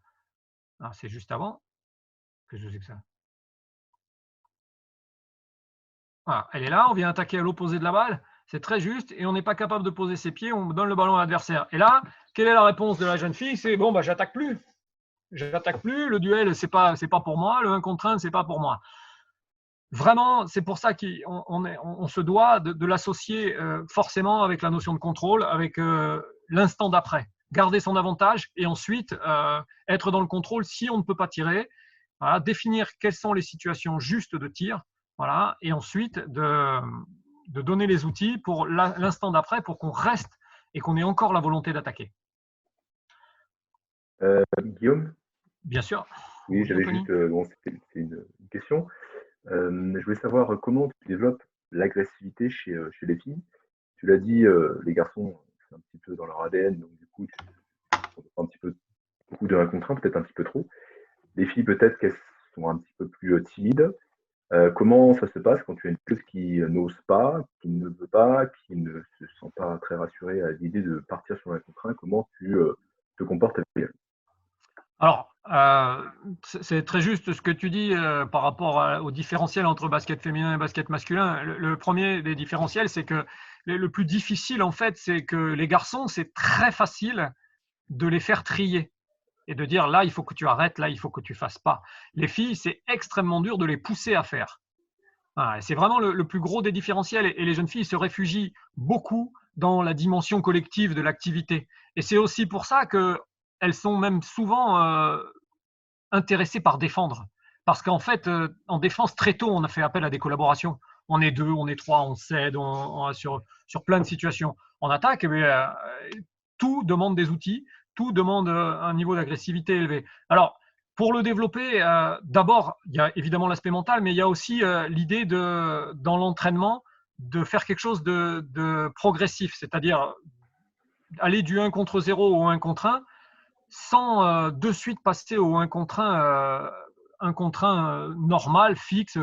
[SPEAKER 2] Ah, c'est juste avant. Qu'est-ce que c'est que ça? Voilà, elle est là, on vient attaquer à l'opposé de la balle. C'est très juste et on n'est pas capable de poser ses pieds, on donne le ballon à l'adversaire. Et là, quelle est la réponse de la jeune fille? C'est bon, bah, j'attaque plus. J'attaque plus, le duel, c'est pas pour moi, le 1 contre 1, c'est pas pour moi. Vraiment, c'est pour ça qu'on se doit de l'associer forcément avec la notion de contrôle, avec l'instant d'après. Garder son avantage et ensuite être dans le contrôle si on ne peut pas tirer. Voilà, définir quelles sont les situations justes de tir. Voilà, et ensuite de donner les outils pour l'instant d'après pour qu'on reste et qu'on ait encore la volonté d'attaquer.
[SPEAKER 1] Guillaume?
[SPEAKER 2] Bien sûr.
[SPEAKER 1] Oui, j'avais juste c'était une question. Je voulais savoir comment tu développes l'agressivité chez les filles. Tu l'as dit, les garçons, c'est un petit peu dans leur ADN, donc du coup, un petit peu beaucoup de 1 contre 1, peut-être un petit peu trop. Les filles, peut-être qu'elles sont un petit peu plus timides. Comment ça se passe quand tu as une joueuse qui n'ose pas, qui ne veut pas, qui ne se sent pas très rassurée à l'idée de partir sur 1 contre 1? Comment tu te comportes avec elle?
[SPEAKER 2] Alors, c'est très juste ce que tu dis par rapport au différentiel entre basket féminin et basket masculin. Le premier des différentiels, c'est que le plus difficile, en fait, c'est que les garçons, c'est très facile de les faire trier et de dire là, il faut que tu arrêtes, là, il faut que tu fasses pas. Les filles, c'est extrêmement dur de les pousser à faire. Voilà, c'est vraiment le plus gros des différentiels et les jeunes filles se réfugient beaucoup dans la dimension collective de l'activité. Et c'est aussi pour ça qu'elles sont même souvent intéressées par défendre. Parce qu'en fait, en défense, très tôt, on a fait appel à des collaborations. On est 2, on est 3, on s'aide sur plein de situations. En attaque, tout demande des outils, tout demande un niveau d'agressivité élevé. Alors, pour le développer, d'abord, il y a évidemment l'aspect mental, mais il y a aussi l'idée dans l'entraînement de faire quelque chose de progressif, c'est-à-dire aller du 1 contre 0 au 1 contre 1 sans de suite passer au 1 contre 1 normal, fixe,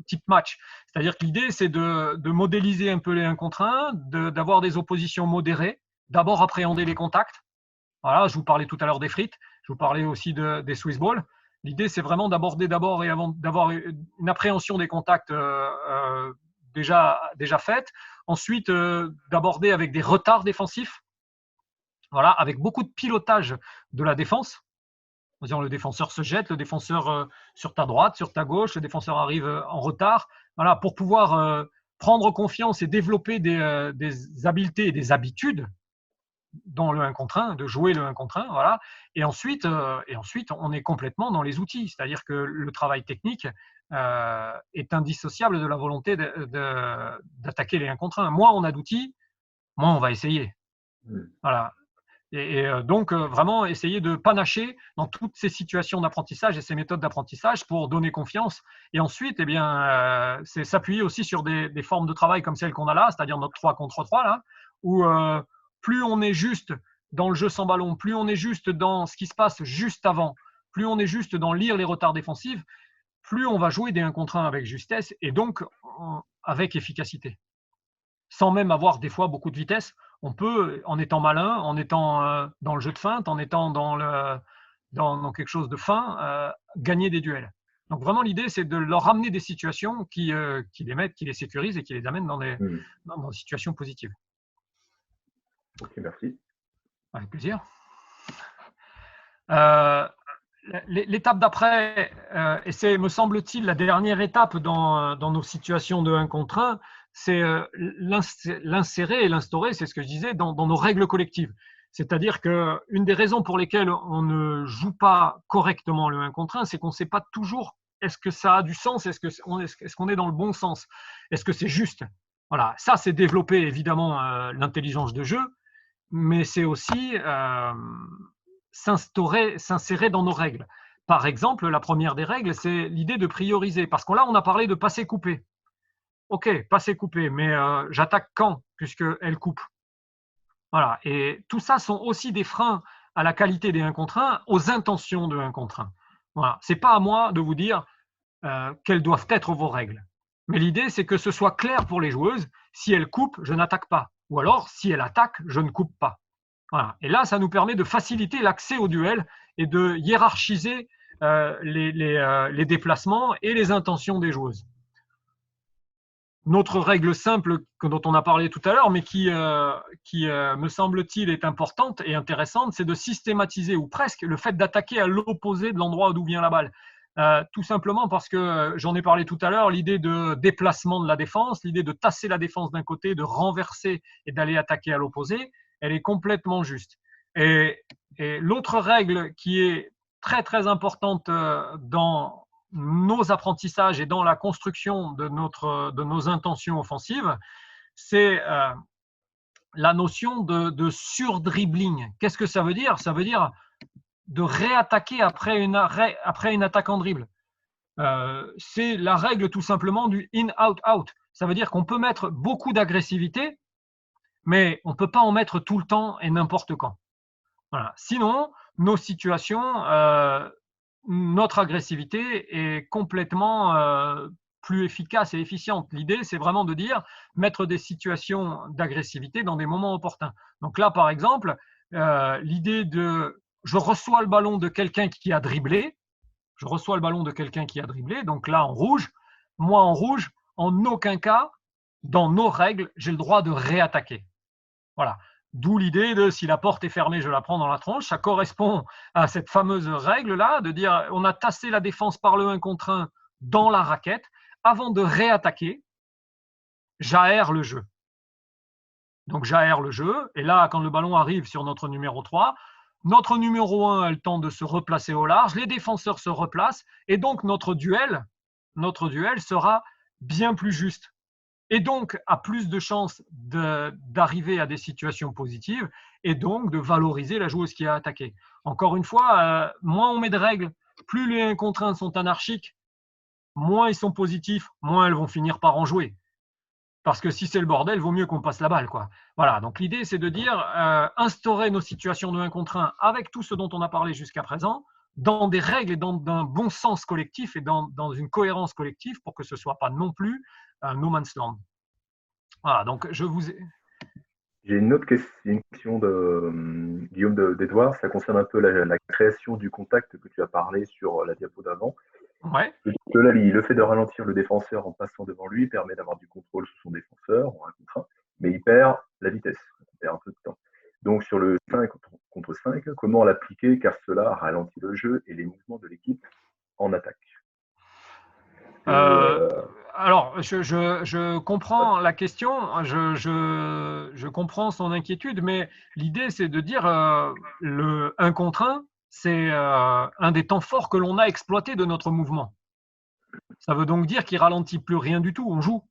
[SPEAKER 2] type match. C'est-à-dire que l'idée, c'est de modéliser un peu les 1 contre 1, d'avoir des oppositions modérées, d'abord appréhender les contacts. Voilà, je vous parlais tout à l'heure des frites, je vous parlais aussi des Swiss balls. L'idée, c'est vraiment d'aborder d'abord et d'avoir une appréhension des contacts déjà faite. Ensuite, d'aborder avec des retards défensifs. Voilà, avec beaucoup de pilotage de la défense. Le défenseur se jette, le défenseur sur ta droite, sur ta gauche, le défenseur arrive en retard. Voilà, pour pouvoir prendre confiance et développer des habiletés et des habitudes dans le 1 contre 1, de jouer le 1 contre 1, voilà. Et ensuite, on est complètement dans les outils, c'est-à-dire que le travail technique est indissociable de la volonté d'attaquer les 1 contre 1. Moins on a d'outils, moins on va essayer. Voilà. Donc, vraiment essayer de panacher dans toutes ces situations d'apprentissage et ces méthodes d'apprentissage pour donner confiance. Et ensuite, eh bien, c'est s'appuyer aussi sur des formes de travail comme celles qu'on a là, c'est-à-dire notre 3 contre 3, là, où plus on est juste dans le jeu sans ballon, plus on est juste dans ce qui se passe juste avant, plus on est juste dans lire les retards défensifs, plus on va jouer des 1 contre 1 avec justesse et donc avec efficacité. Sans même avoir des fois beaucoup de vitesse, on peut, en étant malin, en étant dans le jeu de feinte, en étant dans quelque chose de fin, gagner des duels. Donc vraiment, l'idée, c'est de leur amener des situations qui les sécurisent et qui les amènent dans des situations positives.
[SPEAKER 1] Ok, merci.
[SPEAKER 2] Avec plaisir. L'étape d'après, et c'est, me semble-t-il, la dernière étape dans nos situations de 1 contre 1, c'est l'insérer et l'instaurer, c'est ce que je disais, dans nos règles collectives. C'est-à-dire qu'une des raisons pour lesquelles on ne joue pas correctement le 1 contre 1, c'est qu'on ne sait pas toujours est-ce que ça a du sens, est-ce qu'on est dans le bon sens, est-ce que c'est juste. Voilà, ça c'est développer évidemment l'intelligence de jeu, mais c'est aussi s'insérer dans nos règles. Par exemple, la première des règles, c'est l'idée de prioriser. Parce que là, on a parlé de passer couper. Ok, passer couper, mais j'attaque quand, puisqu'elle coupe. Voilà. Et tout ça sont aussi des freins à la qualité des 1 contre 1, aux intentions de 1 contre 1. Voilà. Ce n'est pas à moi de vous dire quelles doivent être vos règles. Mais l'idée, c'est que ce soit clair pour les joueuses. Si elle coupe, je n'attaque pas. Ou alors, si elle attaque, je ne coupe pas. Voilà. Et là, ça nous permet de faciliter l'accès au duel et de hiérarchiser les déplacements et les intentions des joueuses. Notre règle simple dont on a parlé tout à l'heure, mais qui me semble-t-il, est importante et intéressante, c'est de systématiser, ou presque, le fait d'attaquer à l'opposé de l'endroit d'où vient la balle. Tout simplement parce que, j'en ai parlé tout à l'heure, l'idée de déplacement de la défense, l'idée de tasser la défense d'un côté, de renverser et d'aller attaquer à l'opposé, elle est complètement juste. Et l'autre règle qui est très très importante dans nos apprentissages et dans la construction de nos intentions offensives, c'est la notion de sur-dribbling. Qu'est-ce que ça veut dire? Ça veut dire de réattaquer après une attaque en dribble. C'est la règle tout simplement du in-out-out. Ça veut dire qu'on peut mettre beaucoup d'agressivité, mais on ne peut pas en mettre tout le temps et n'importe quand. Voilà. Sinon, nos situations, notre agressivité est complètement plus efficace et efficiente. L'idée, c'est vraiment de dire, mettre des situations d'agressivité dans des moments opportuns. Donc là, par exemple, l'idée de je reçois le ballon de quelqu'un qui a dribblé, donc là en rouge, moi en rouge, en aucun cas, dans nos règles, j'ai le droit de réattaquer. Voilà. D'où l'idée de si la porte est fermée, je la prends dans la tronche. Ça correspond à cette fameuse règle-là de dire on a tassé la défense par le 1 contre 1 dans la raquette. Avant de réattaquer, j'aère le jeu. Donc j'aère le jeu. Et là, quand le ballon arrive sur notre numéro 3, notre numéro 1 a le temps de se replacer au large. Les défenseurs se replacent. Et donc notre duel sera bien plus juste. Et donc a plus de chances d'arriver à des situations positives et donc de valoriser la joueuse qui a attaqué. Encore une fois, moins on met de règles, plus les 1 contre 1 sont anarchiques, moins ils sont positifs, moins elles vont finir par en jouer. Parce que si c'est le bordel, il vaut mieux qu'on passe la balle, quoi. Voilà, donc l'idée, c'est de dire instaurer nos situations de 1 contre 1 avec tout ce dont on a parlé jusqu'à présent, dans des règles et dans un bon sens collectif et dans une cohérence collective pour que ce ne soit pas non plus un no man's land. Voilà, donc je vous ai...
[SPEAKER 1] J'ai une autre question, une question de Guillaume d'Edouard. Ça concerne un peu la création du contact que tu as parlé sur la diapo d'avant.
[SPEAKER 2] Ouais.
[SPEAKER 1] Je la lis. Le fait de ralentir le défenseur en passant devant lui permet d'avoir du contrôle sur son défenseur en 1 contre 1, mais il perd la vitesse. Il perd un peu de temps. Donc sur le 5 contre 5, comment l'appliquer car cela ralentit le jeu et les mouvements de l'équipe en attaque.
[SPEAKER 2] Alors, je comprends la question, je comprends son inquiétude, mais l'idée, c'est de dire le 1 contre 1, c'est un des temps forts que l'on a exploité de notre mouvement. Ça veut donc dire qu'il ralentit plus rien du tout, on joue.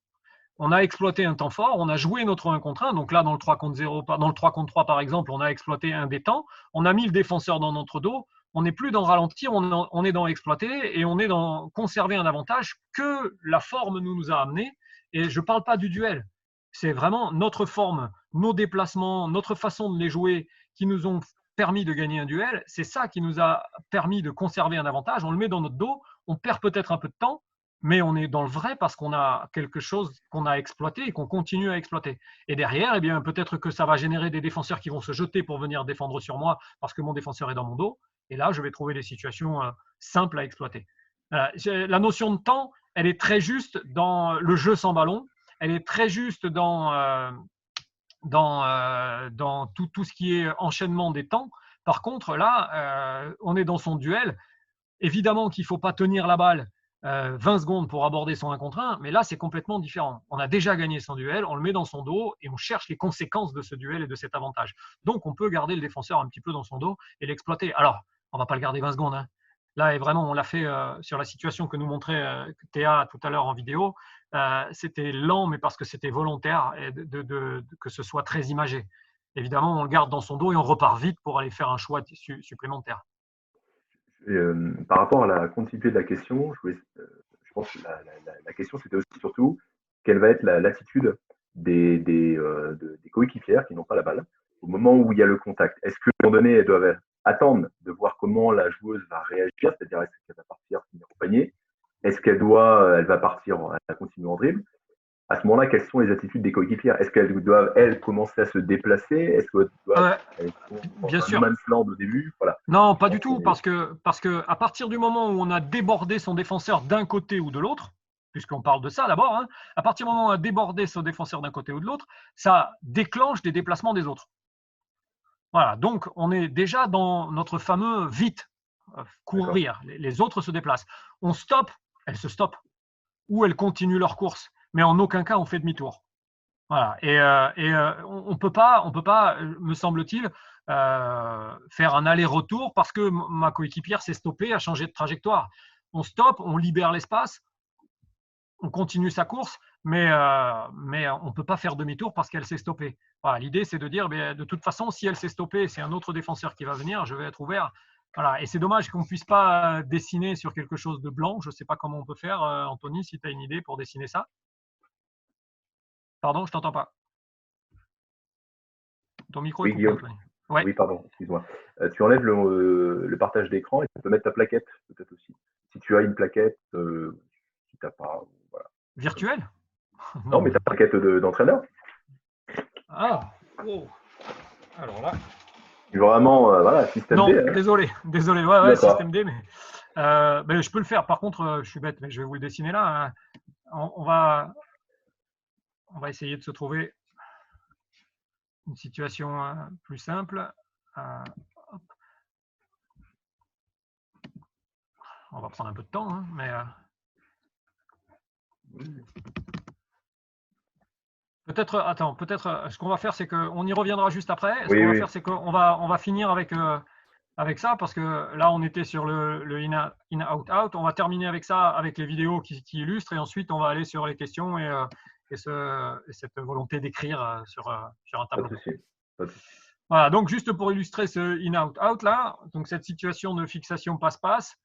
[SPEAKER 2] On a exploité un temps fort, on a joué notre 1 contre 1. Donc là, dans le 3 contre 0, dans le 3 contre 3, par exemple, on a exploité un des temps. On a mis le défenseur dans notre dos. On n'est plus dans ralentir, on est dans exploiter et on est dans conserver un avantage que la forme nous a amené. Et je ne parle pas du duel. C'est vraiment notre forme, nos déplacements, notre façon de les jouer qui nous ont permis de gagner un duel. C'est ça qui nous a permis de conserver un avantage. On le met dans notre dos, on perd peut-être un peu de temps, mais on est dans le vrai parce qu'on a quelque chose qu'on a exploité et qu'on continue à exploiter. Et derrière, eh bien, peut-être que ça va générer des défenseurs qui vont se jeter pour venir défendre sur moi parce que mon défenseur est dans mon dos. Et là, je vais trouver des situations simples à exploiter. La notion de temps, elle est très juste dans le jeu sans ballon. Elle est très juste dans tout ce qui est enchaînement des temps. Par contre, là, on est dans son duel. Évidemment qu'il ne faut pas tenir la balle 20 secondes pour aborder son 1 contre 1, mais là, c'est complètement différent. On a déjà gagné son duel, on le met dans son dos et on cherche les conséquences de ce duel et de cet avantage. Donc, on peut garder le défenseur un petit peu dans son dos et l'exploiter. Alors, on ne va pas le garder 20 secondes. Hein. Là, et vraiment, on l'a fait sur la situation que nous montrait Théa tout à l'heure en vidéo. C'était lent, mais parce que c'était volontaire et que ce soit très imagé. Évidemment, on le garde dans son dos et on repart vite pour aller faire un choix supplémentaire.
[SPEAKER 1] Par rapport à la continuité de la question, je pense que la question, c'était aussi surtout quelle va être l'attitude des coéquipières qui n'ont pas la balle au moment où il y a le contact. Est-ce qu'à un moment donné, elles doivent attendre de voir comment la joueuse va réagir, c'est-à-dire est-ce qu'elle va partir finir au panier, est-ce qu'elle va partir, elle va continuer en dribble. À ce moment-là, quelles sont les attitudes des coéquipières? Est-ce qu'elles doivent, elles, commencer à se déplacer? Est-ce qu'elles doivent être
[SPEAKER 2] bien
[SPEAKER 1] dans un
[SPEAKER 2] sûr.
[SPEAKER 1] no man's land au début? Voilà.
[SPEAKER 2] Non, pas du tout, parce que à partir du moment où on a débordé son défenseur d'un côté ou de l'autre, puisqu'on parle de ça d'abord, hein, à partir du moment où on a débordé son défenseur d'un côté ou de l'autre, ça déclenche des déplacements des autres. Voilà, donc on est déjà dans notre fameux vite, courir. Les autres se déplacent. On stoppe, elles se stoppent, ou elles continuent leur course, mais en aucun cas on fait demi-tour. Voilà. Et on peut pas, me semble-t-il, faire un aller-retour parce que ma coéquipière s'est stoppée, a changé de trajectoire. On stoppe, on libère l'espace, on continue sa course, mais on ne peut pas faire demi-tour parce qu'elle s'est stoppée. Voilà. L'idée, c'est de dire, de toute façon, si elle s'est stoppée, c'est un autre défenseur qui va venir, je vais être ouvert. Voilà. Et c'est dommage qu'on ne puisse pas dessiner sur quelque chose de blanc. Je ne sais pas comment on peut faire, Anthony, si tu as une idée pour dessiner ça. Pardon, je ne t'entends pas. Ton micro est coupé, Anthony.
[SPEAKER 1] Ouais. Oui, pardon, excuse-moi. Tu enlèves le partage d'écran et tu peux mettre ta plaquette, peut-être aussi. Si tu as une plaquette, si tu n'as pas. Voilà.
[SPEAKER 2] Virtuelle?
[SPEAKER 1] Non, mais ta plaquette d'entraîneur.
[SPEAKER 2] Ah, oh. Alors là.
[SPEAKER 1] Vraiment, voilà, système
[SPEAKER 2] non,
[SPEAKER 1] D. Hein.
[SPEAKER 2] Désolé, ouais, système D, mais je peux le faire. Par contre, je suis bête, mais je vais vous le dessiner là. On va essayer de se trouver une situation plus simple. Hop. On va prendre un peu de temps, hein, mais peut-être, ce qu'on va faire, c'est qu'on y reviendra juste après. Ce qu'on va faire, c'est qu'on va finir avec ça, parce que là, on était sur le in, out, out. On va terminer avec ça, avec les vidéos qui illustrent, et ensuite, on va aller sur les questions et cette volonté d'écrire sur un tableau. Voilà, donc juste pour illustrer ce in, out, out là, donc cette situation de fixation passe-passe,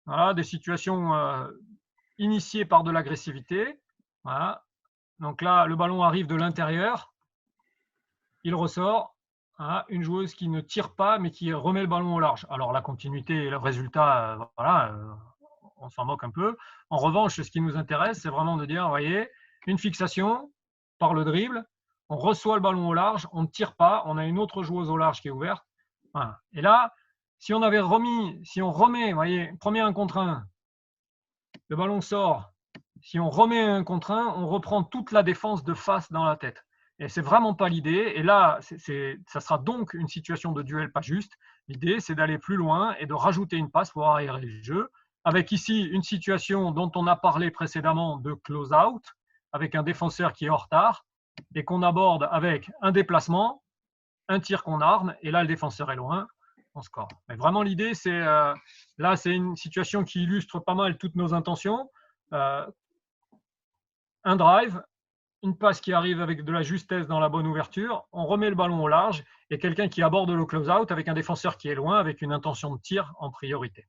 [SPEAKER 2] voilà, des situations initiées par de l'agressivité. Voilà. Donc là, le ballon arrive de l'intérieur, il ressort. Voilà, une joueuse qui ne tire pas, mais qui remet le ballon au large. Alors la continuité et le résultat, voilà, on s'en moque un peu. En revanche, ce qui nous intéresse, c'est vraiment de dire, vous voyez, une fixation par le dribble, on reçoit le ballon au large, on ne tire pas, on a une autre joueuse au large qui est ouverte. Voilà. Et là, si on remet, vous voyez, premier 1 contre 1, le ballon sort. Si on remet 1 contre 1, on reprend toute la défense de face dans la tête. Et c'est vraiment pas l'idée. Et là, ça sera donc une situation de duel pas juste. L'idée, c'est d'aller plus loin et de rajouter une passe pour aérer le jeu. avec ici une situation dont on a parlé précédemment de close-out, avec un défenseur qui est en retard, et qu'on aborde avec un déplacement, un tir qu'on arme, et là, le défenseur est loin, on score. Mais vraiment, l'idée, c'est là, c'est une situation qui illustre pas mal toutes nos intentions. Un drive, une passe qui arrive avec de la justesse dans la bonne ouverture, on remet le ballon au large, et quelqu'un qui aborde le close-out avec un défenseur qui est loin, avec une intention de tir en priorité.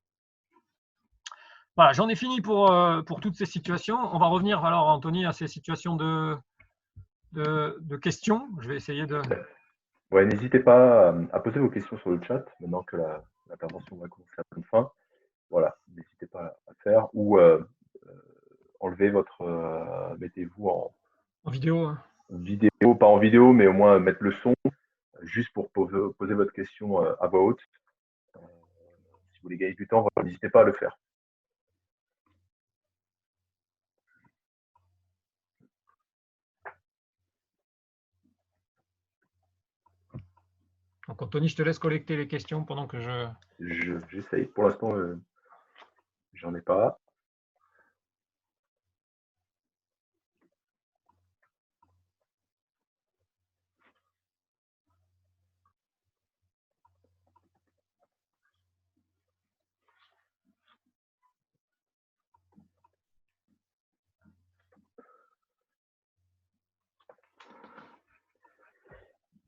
[SPEAKER 2] Voilà, j'en ai fini pour toutes ces situations. On va revenir alors, Anthony, à ces situations de questions. Je vais essayer de…
[SPEAKER 1] Ouais, n'hésitez pas à poser vos questions sur le chat, maintenant que l'intervention va commencer à prendre fin. Voilà, n'hésitez pas à le faire, ou enlevez mettez-vous en
[SPEAKER 2] vidéo.
[SPEAKER 1] Vidéo, pas en vidéo, mais au moins mettre le son, juste pour poser votre question à voix haute. Si vous voulez gagner du temps, n'hésitez pas à le faire.
[SPEAKER 2] Donc, Anthony, je te laisse collecter les questions pendant que
[SPEAKER 1] j'essaye. Pour l'instant, j'en ai pas.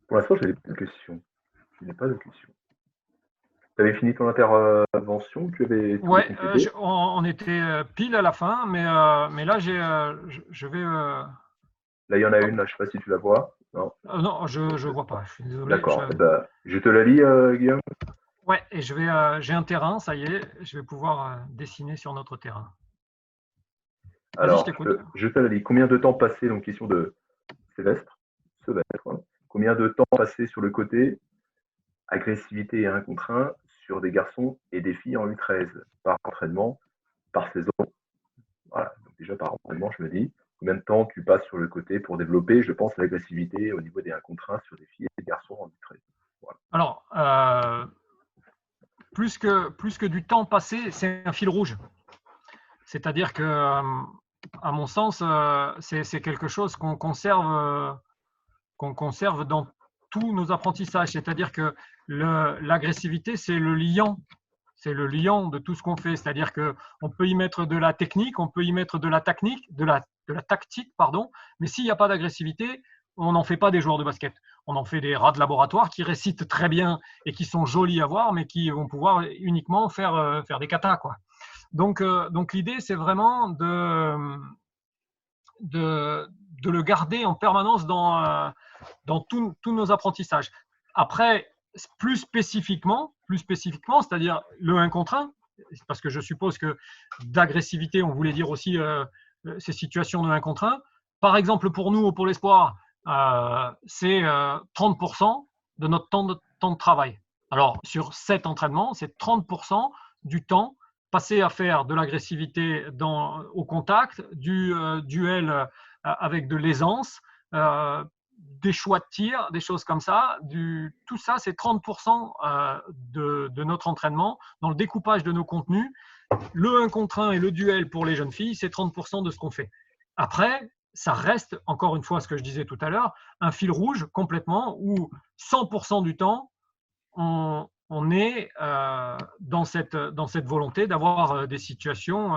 [SPEAKER 1] Pour l'instant, je n'ai pas de questions. Je n'ai pas de questions. Tu avais fini ton intervention? Tu avais tout complété?
[SPEAKER 2] on était pile à la fin, mais là, je vais…
[SPEAKER 1] Là, il y en a une, là, je ne sais pas si tu la vois. Non,
[SPEAKER 2] non, je ne vois pas. Je suis désolé.
[SPEAKER 1] D'accord. Je te la lis, Guillaume.
[SPEAKER 2] Ouais, et j'ai un terrain, ça y est, je vais pouvoir dessiner sur notre terrain.
[SPEAKER 1] Alors, je te la lis. Combien de temps passé, donc question de Sylvestre, hein. Combien de temps passé sur le côté, agressivité et 1 contre 1 sur des garçons et des filles en U13 par entraînement, par saison? Voilà, donc déjà par entraînement, je me dis, combien de temps tu passes sur le côté pour développer, je pense, l'agressivité au niveau des 1 contre 1 sur des filles et des garçons en U13? Voilà.
[SPEAKER 2] Alors, plus que du temps passé, c'est un fil rouge. C'est-à-dire que, à mon sens, c'est quelque chose qu'on conserve dans tous nos apprentissages. C'est-à-dire que l'agressivité, c'est le liant. C'est le liant de tout ce qu'on fait. C'est-à-dire qu'on peut y mettre de la technique, on peut y mettre de la tactique, pardon, mais s'il n'y a pas d'agressivité, on n'en fait pas des joueurs de basket. On en fait des rats de laboratoire qui récitent très bien et qui sont jolis à voir, mais qui vont pouvoir uniquement faire des katas, quoi. Donc l'idée, c'est vraiment de le garder en permanence dans tous nos apprentissages. Après, plus spécifiquement, c'est-à-dire le 1 contre 1, parce que je suppose que d'agressivité, on voulait dire aussi ces situations de 1 contre 1. Par exemple, pour nous, pour l'Espoir, c'est 30% de notre temps de travail. Alors, sur 7 entraînements, c'est 30% du temps passé à faire de l'agressivité au contact, du duel avec de l'aisance, des choix de tir, des choses comme ça. Tout ça, c'est 30% de notre entraînement dans le découpage de nos contenus. Le 1 contre 1 et le duel pour les jeunes filles, c'est 30% de ce qu'on fait. Après, ça reste, encore une fois, ce que je disais tout à l'heure, un fil rouge complètement où 100% du temps, on est dans cette volonté d'avoir des situations,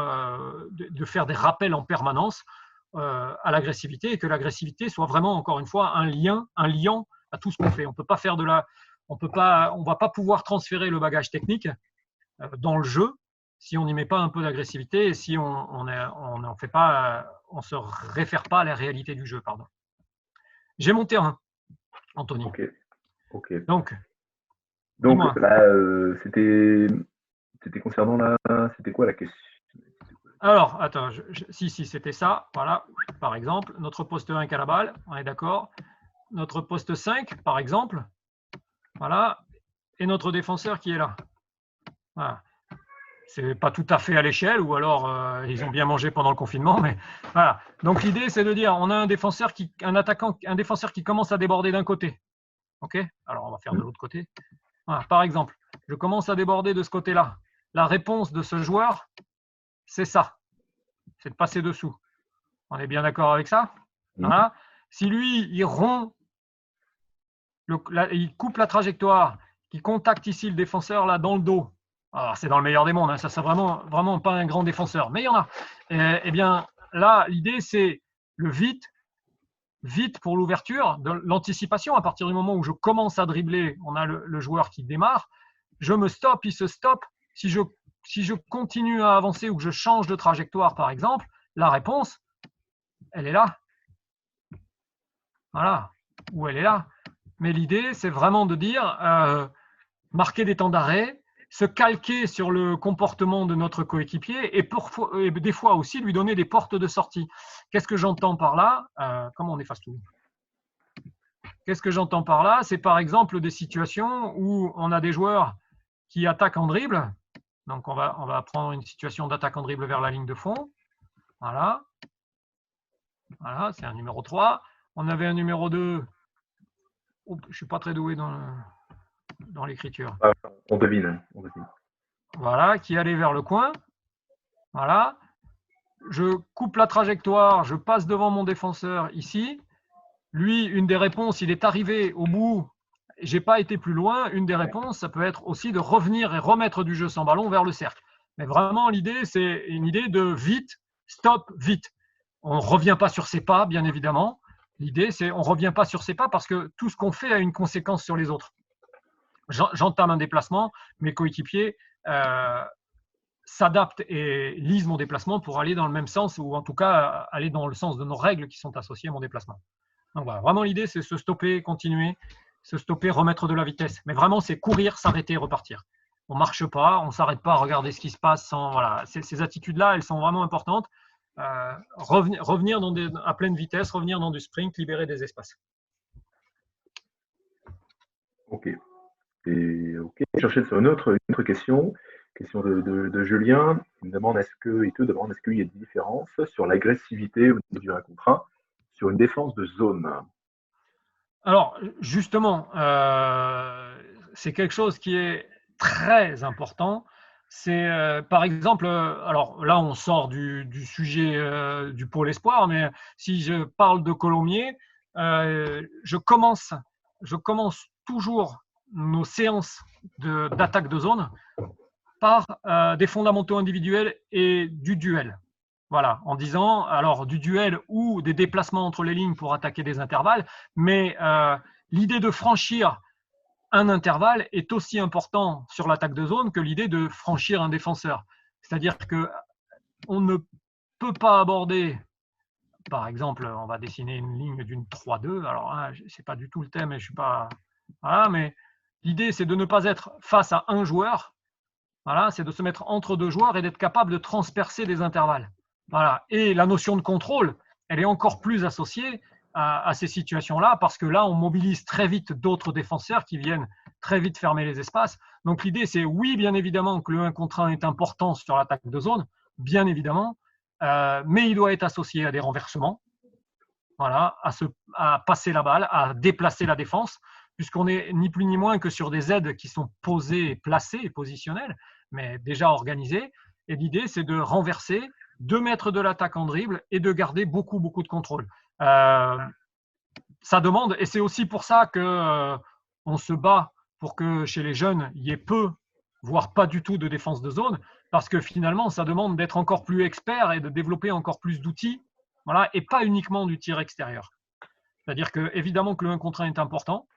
[SPEAKER 2] de faire des rappels en permanence à l'agressivité, et que l'agressivité soit vraiment, encore une fois, un liant à tout ce qu'on fait. On va pas pouvoir transférer le bagage technique dans le jeu si on n'y met pas un peu d'agressivité et si on se réfère pas à la réalité du jeu. Pardon. J'ai mon terrain, Anthony.
[SPEAKER 1] Ok.
[SPEAKER 2] Donc
[SPEAKER 1] c'était concernant c'était quoi la question?
[SPEAKER 2] Alors, attends, si, c'était ça. Voilà, par exemple, notre poste 1 qui a la balle, on est d'accord. Notre poste 5, par exemple, voilà, et notre défenseur qui est là. Voilà. C'est pas tout à fait à l'échelle, ou alors ils ont bien mangé pendant le confinement, mais voilà. Donc l'idée, c'est de dire, on a un défenseur qui commence à déborder d'un côté. Ok. Alors on va faire de l'autre côté. Voilà. Par exemple, je commence à déborder de ce côté-là. La réponse de ce joueur, c'est ça, c'est de passer dessous. On est bien d'accord avec ça? Voilà. Si lui, il rompt, il coupe la trajectoire, qui contacte ici le défenseur là dans le dos, alors c'est dans le meilleur des mondes, hein, ça c'est vraiment pas un grand défenseur, mais il y en a. Eh bien là, l'idée c'est le vite pour l'ouverture, de l'anticipation. À partir du moment où je commence à dribbler, on a le joueur qui démarre, je me stoppe, il se stoppe. Si je continue à avancer ou que je change de trajectoire, par exemple, la réponse, elle est là. Voilà. Ou elle est là. Mais l'idée, c'est vraiment de dire, marquer des temps d'arrêt, se calquer sur le comportement de notre coéquipier et des fois aussi lui donner des portes de sortie. Qu'est-ce que j'entends par là? Comment on efface tout? Qu'est-ce que j'entends par là? C'est par exemple des situations où on a des joueurs qui attaquent en dribble. Donc on va prendre une situation d'attaque en dribble vers la ligne de fond. Voilà. Voilà, c'est un numéro 3. On avait un numéro 2. Je ne suis pas très doué dans l'écriture.
[SPEAKER 1] On devine.
[SPEAKER 2] Voilà, qui allait vers le coin. Voilà. Je coupe la trajectoire, je passe devant mon défenseur ici. Lui, une des réponses, il est arrivé au bout, j'ai pas été plus loin. Une des réponses, ça peut être aussi de revenir et remettre du jeu sans ballon vers le cercle. Mais vraiment, l'idée, c'est une idée de vite, stop, vite. On ne revient pas sur ses pas, bien évidemment. L'idée, c'est on ne revient pas sur ses pas parce que tout ce qu'on fait a une conséquence sur les autres. J'entame un déplacement, mes coéquipiers s'adaptent et lisent mon déplacement pour aller dans le même sens ou en tout cas aller dans le sens de nos règles qui sont associées à mon déplacement. Donc voilà, vraiment l'idée, c'est se stopper, continuer, se stopper, remettre de la vitesse. Mais vraiment, c'est courir, s'arrêter, repartir. On ne marche pas, on ne s'arrête pas à regarder ce qui se passe. Voilà. Ces attitudes-là, elles sont vraiment importantes. Revenir à pleine vitesse, revenir dans du sprint, libérer des espaces.
[SPEAKER 1] Ok. J'enchaîne sur une autre question. Question de Julien. Il te demande est-ce qu'il y a des différences sur l'agressivité au niveau du 1 contre 1 sur une défense de zone?
[SPEAKER 2] Alors, justement, c'est quelque chose qui est très important. C'est, par exemple, alors là, on sort du sujet du pôle espoir, mais si je parle de Colomiers, je commence toujours nos séances d'attaque de zone par des fondamentaux individuels et du duel. Voilà, en disant alors du duel ou des déplacements entre les lignes pour attaquer des intervalles, mais l'idée de franchir un intervalle est aussi important sur l'attaque de zone que l'idée de franchir un défenseur. C'est-à-dire que on ne peut pas aborder, par exemple, on va dessiner une ligne d'une 3-2. Alors, c'est pas du tout le thème et je suis pas. Voilà, mais l'idée, c'est de ne pas être face à un joueur. Voilà, c'est de se mettre entre deux joueurs et d'être capable de transpercer des intervalles. Voilà. Et la notion de contrôle, elle est encore plus associée à ces situations-là parce que là, on mobilise très vite d'autres défenseurs qui viennent très vite fermer les espaces. Donc l'idée, c'est oui, bien évidemment que le 1 contre 1 est important sur l'attaque de zone, bien évidemment, mais il doit être associé à des renversements, voilà, à passer la balle, à déplacer la défense, puisqu'on n'est ni plus ni moins que sur des aides qui sont posées, placées et positionnelles, mais déjà organisées. Et l'idée, c'est de renverser, de mettre de l'attaque en dribble et de garder beaucoup de contrôle. Ça demande, et c'est aussi pour ça qu'on se bat pour que chez les jeunes, il y ait peu, voire pas du tout de défense de zone, parce que finalement, ça demande d'être encore plus expert et de développer encore plus d'outils, voilà, et pas uniquement du tir extérieur. C'est-à-dire que évidemment que le 1 contre 1 est important,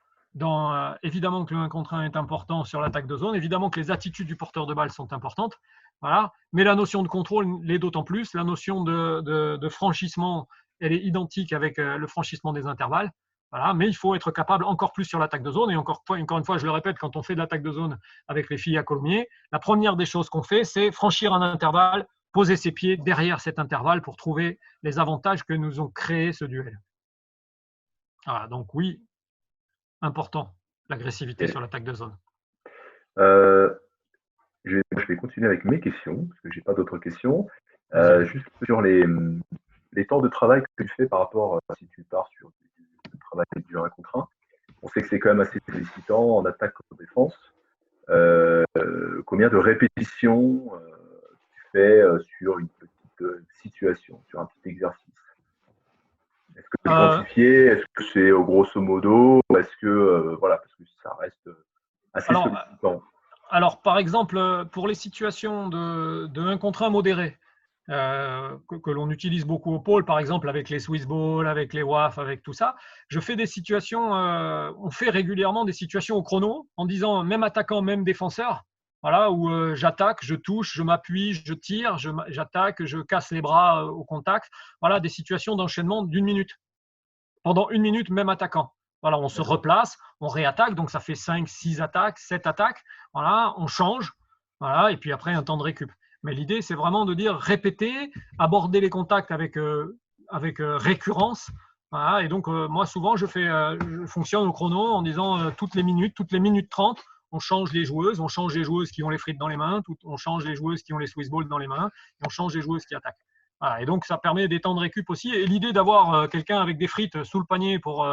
[SPEAKER 2] évidemment que le 1 contre 1 est important sur l'attaque de zone, évidemment que les attitudes du porteur de balle sont importantes, voilà, mais la notion de contrôle l'est d'autant plus, la notion de franchissement, elle est identique avec le franchissement des intervalles, voilà, mais il faut être capable encore plus sur l'attaque de zone, et encore une fois, je le répète, quand on fait de l'attaque de zone avec les filles à Colomiers, la première des choses qu'on fait, c'est franchir un intervalle, poser ses pieds derrière cet intervalle pour trouver les avantages que nous ont créés ce duel. Voilà, donc oui, important, l'agressivité sur l'attaque de zone.
[SPEAKER 1] Je vais continuer avec mes questions, parce que je n'ai pas d'autres questions. Juste sur les temps de travail que tu fais par rapport, si tu pars sur du travail du 1 contre 1, on sait que c'est quand même assez sollicitant en attaque comme en défense. Combien de répétitions tu fais sur une petite situation, sur un petit exercice? Est-ce que c'est
[SPEAKER 2] Euh,
[SPEAKER 1] quantifié? Est-ce que c'est grosso modo? Est-ce que, voilà, parce que ça reste assez
[SPEAKER 2] alors,
[SPEAKER 1] sollicitant.
[SPEAKER 2] alors, par exemple, pour les situations de 1 contre 1 modéré, que l'on utilise beaucoup au pôle, par exemple avec les Swiss balls, avec les WAF, avec tout ça, je fais des situations, on fait régulièrement des situations au chrono en disant même attaquant, même défenseur, voilà, où j'attaque, je touche, je m'appuie, je tire, j'attaque, je casse les bras au contact. Voilà, des situations d'enchaînement d'1 minute. Pendant 1 minute, même attaquant. Voilà, on se replace, on réattaque, donc ça fait 5, 6 attaques, 7 attaques. Voilà, on change. Voilà, et puis après, un temps de récup. Mais l'idée, c'est vraiment de dire répéter, aborder les contacts avec récurrence. Voilà, et donc, moi, souvent, je fonctionne au chrono en disant toutes les minutes 30, on change les joueuses qui ont les frites dans les mains, on change les joueuses qui ont les Swiss balls dans les mains, et on change les joueuses qui attaquent. Voilà, et donc, ça permet des temps de récup aussi. Et l'idée d'avoir quelqu'un avec des frites sous le panier pour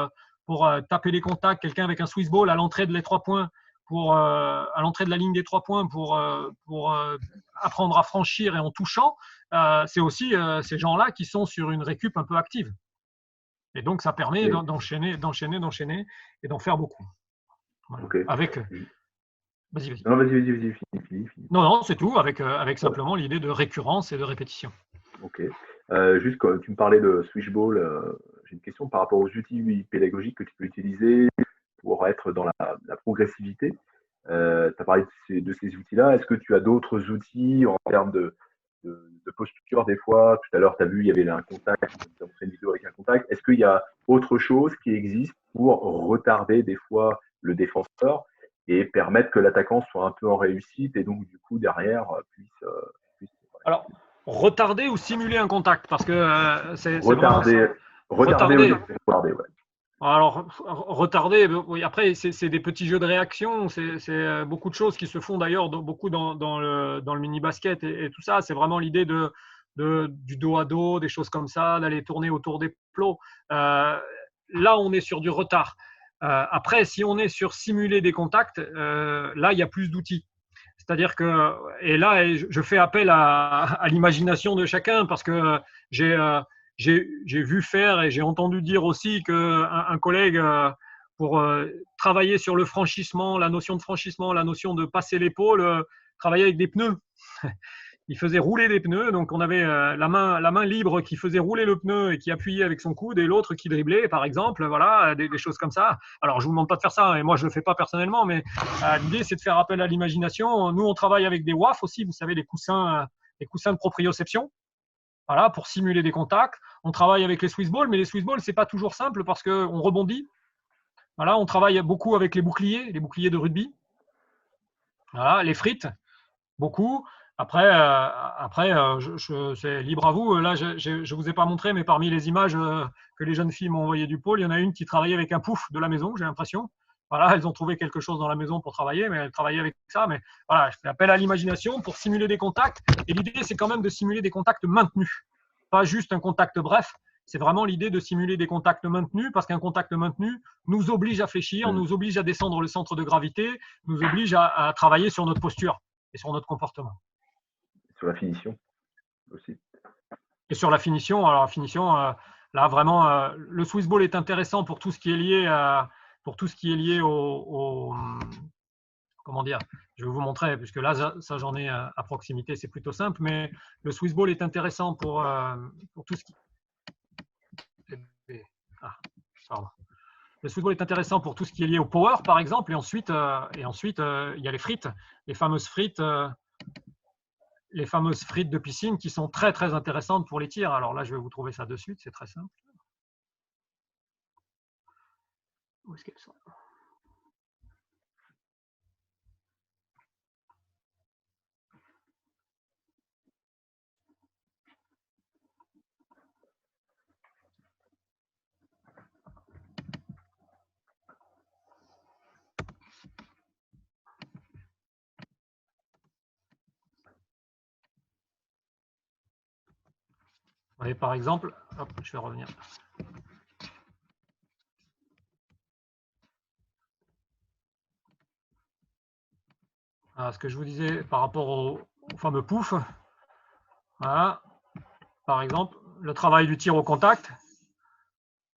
[SPEAKER 2] taper les contacts, quelqu'un avec un Swiss ball à l'entrée de les 3 points, à l'entrée de la ligne des 3 points pour apprendre à franchir et en touchant, c'est aussi ces gens-là qui sont sur une récup un peu active. Et donc, ça permet
[SPEAKER 1] Et,
[SPEAKER 2] d'enchaîner et d'en faire beaucoup. Voilà.
[SPEAKER 1] ok.
[SPEAKER 2] Avec, vas-y, vas-y.
[SPEAKER 1] Non, vas-y, fini.
[SPEAKER 2] Non, non, c'est tout, avec simplement l'idée de récurrence et de répétition.
[SPEAKER 1] Ok. Juste quand tu me parlais de Switchball, j'ai une question par rapport aux outils pédagogiques que tu peux utiliser pour être dans la progressivité. Tu as parlé de ces outils-là. Est-ce que tu as d'autres outils en termes de posture des fois? Tout à l'heure, tu as vu, il y avait un contact, tu as montré une vidéo avec un contact. Est-ce qu'il y a autre chose qui existe pour retarder des fois le défenseur et permettre que l'attaquant soit un peu en réussite et donc du coup derrière puisse
[SPEAKER 2] Alors, retarder ou simuler un contact, parce que c'est vraiment ça.
[SPEAKER 1] retarder, retarder,
[SPEAKER 2] Retarder.
[SPEAKER 1] retarder, ouais.
[SPEAKER 2] Alors, retarder, oui, après, c'est des petits jeux de réaction, c'est beaucoup de choses qui se font d'ailleurs beaucoup dans le mini-basket et tout ça. C'est vraiment l'idée du dos à dos, des choses comme ça, d'aller tourner autour des plots. Là, on est sur du retard. Après, si on est sur simuler des contacts, là, il y a plus d'outils. C'est-à-dire que, et là, je fais appel à l'imagination de chacun parce que j'ai j'ai vu faire et j'ai entendu dire aussi qu'un collègue, pour travailler sur le franchissement, la notion de franchissement, la notion de passer l'épaule, travaillait avec des pneus. Il faisait rouler des pneus, donc on avait la main libre qui faisait rouler le pneu et qui appuyait avec son coude, et l'autre qui driblait, par exemple, voilà, des choses comme ça. Alors, je vous demande pas de faire ça, et moi je le fais pas personnellement, mais l'idée c'est de faire appel à l'imagination. Nous, on travaille avec des WAF aussi, vous savez, les coussins de proprioception, voilà, pour simuler des contacts. On travaille avec les Swiss balls, mais les Swiss balls c'est pas toujours simple parce qu'on rebondit. Voilà, on travaille beaucoup avec les boucliers de rugby. Voilà, les frites, beaucoup. Après, c'est libre à vous. Là, je ne vous ai pas montré, mais parmi les images que les jeunes filles m'ont envoyées du pôle, il y en a une qui travaillait avec un pouf de la maison, j'ai l'impression. Voilà, elles ont trouvé quelque chose dans la maison pour travailler, mais elles travaillaient avec ça. Mais voilà, je fais appel à l'imagination pour simuler des contacts. Et l'idée, c'est quand même de simuler des contacts maintenus, pas juste un contact bref. C'est vraiment l'idée de simuler des contacts maintenus, parce qu'un contact maintenu nous oblige à fléchir, nous oblige à descendre le centre de gravité, nous oblige à travailler sur notre posture et sur notre comportement.
[SPEAKER 1] Sur la finition aussi.
[SPEAKER 2] Et sur la finition, alors la finition, là vraiment, le Swiss ball est intéressant pour tout ce qui est lié au comment dire, je vais vous montrer, puisque là, ça j'en ai à proximité, c'est plutôt simple, mais le Swiss ball est intéressant pour tout ce qui. Ah, pardon. Le Swiss ball est intéressant pour tout ce qui est lié au power, par exemple, et ensuite, il y a les frites, les fameuses frites. Les fameuses frites de piscine qui sont très très intéressantes pour les tirs. Alors là, je vais vous trouver ça de suite, c'est très simple. Où est-ce qu'elles sont? Voyez, par exemple, hop, je vais revenir. Ce que je vous disais par rapport au fameux pouf, Voilà. Par exemple, le travail du tir au contact.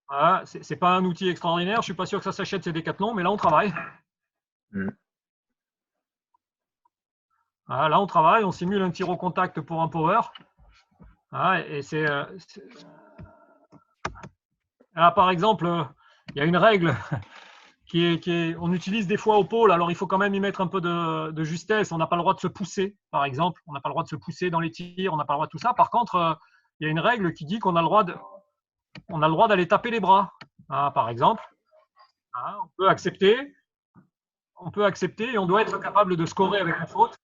[SPEAKER 2] Voilà. Ce n'est pas un outil extraordinaire. Je ne suis pas sûr que ça s'achète chez Decathlon, mais là, on travaille.
[SPEAKER 1] Mm.
[SPEAKER 2] Voilà, là, on travaille. On simule un tir au contact pour un power. Voilà, et là, par exemple, il y a une règle on utilise des fois au pôle, alors il faut quand même y mettre un peu de justesse. On n'a pas le droit de se pousser, par exemple. On n'a pas le droit de se pousser dans les tirs, on n'a pas le droit de tout ça. Par contre, il y a une règle qui dit qu'on a le droit d'aller taper les bras, par exemple. On peut accepter et on doit être capable de scorer avec la faute.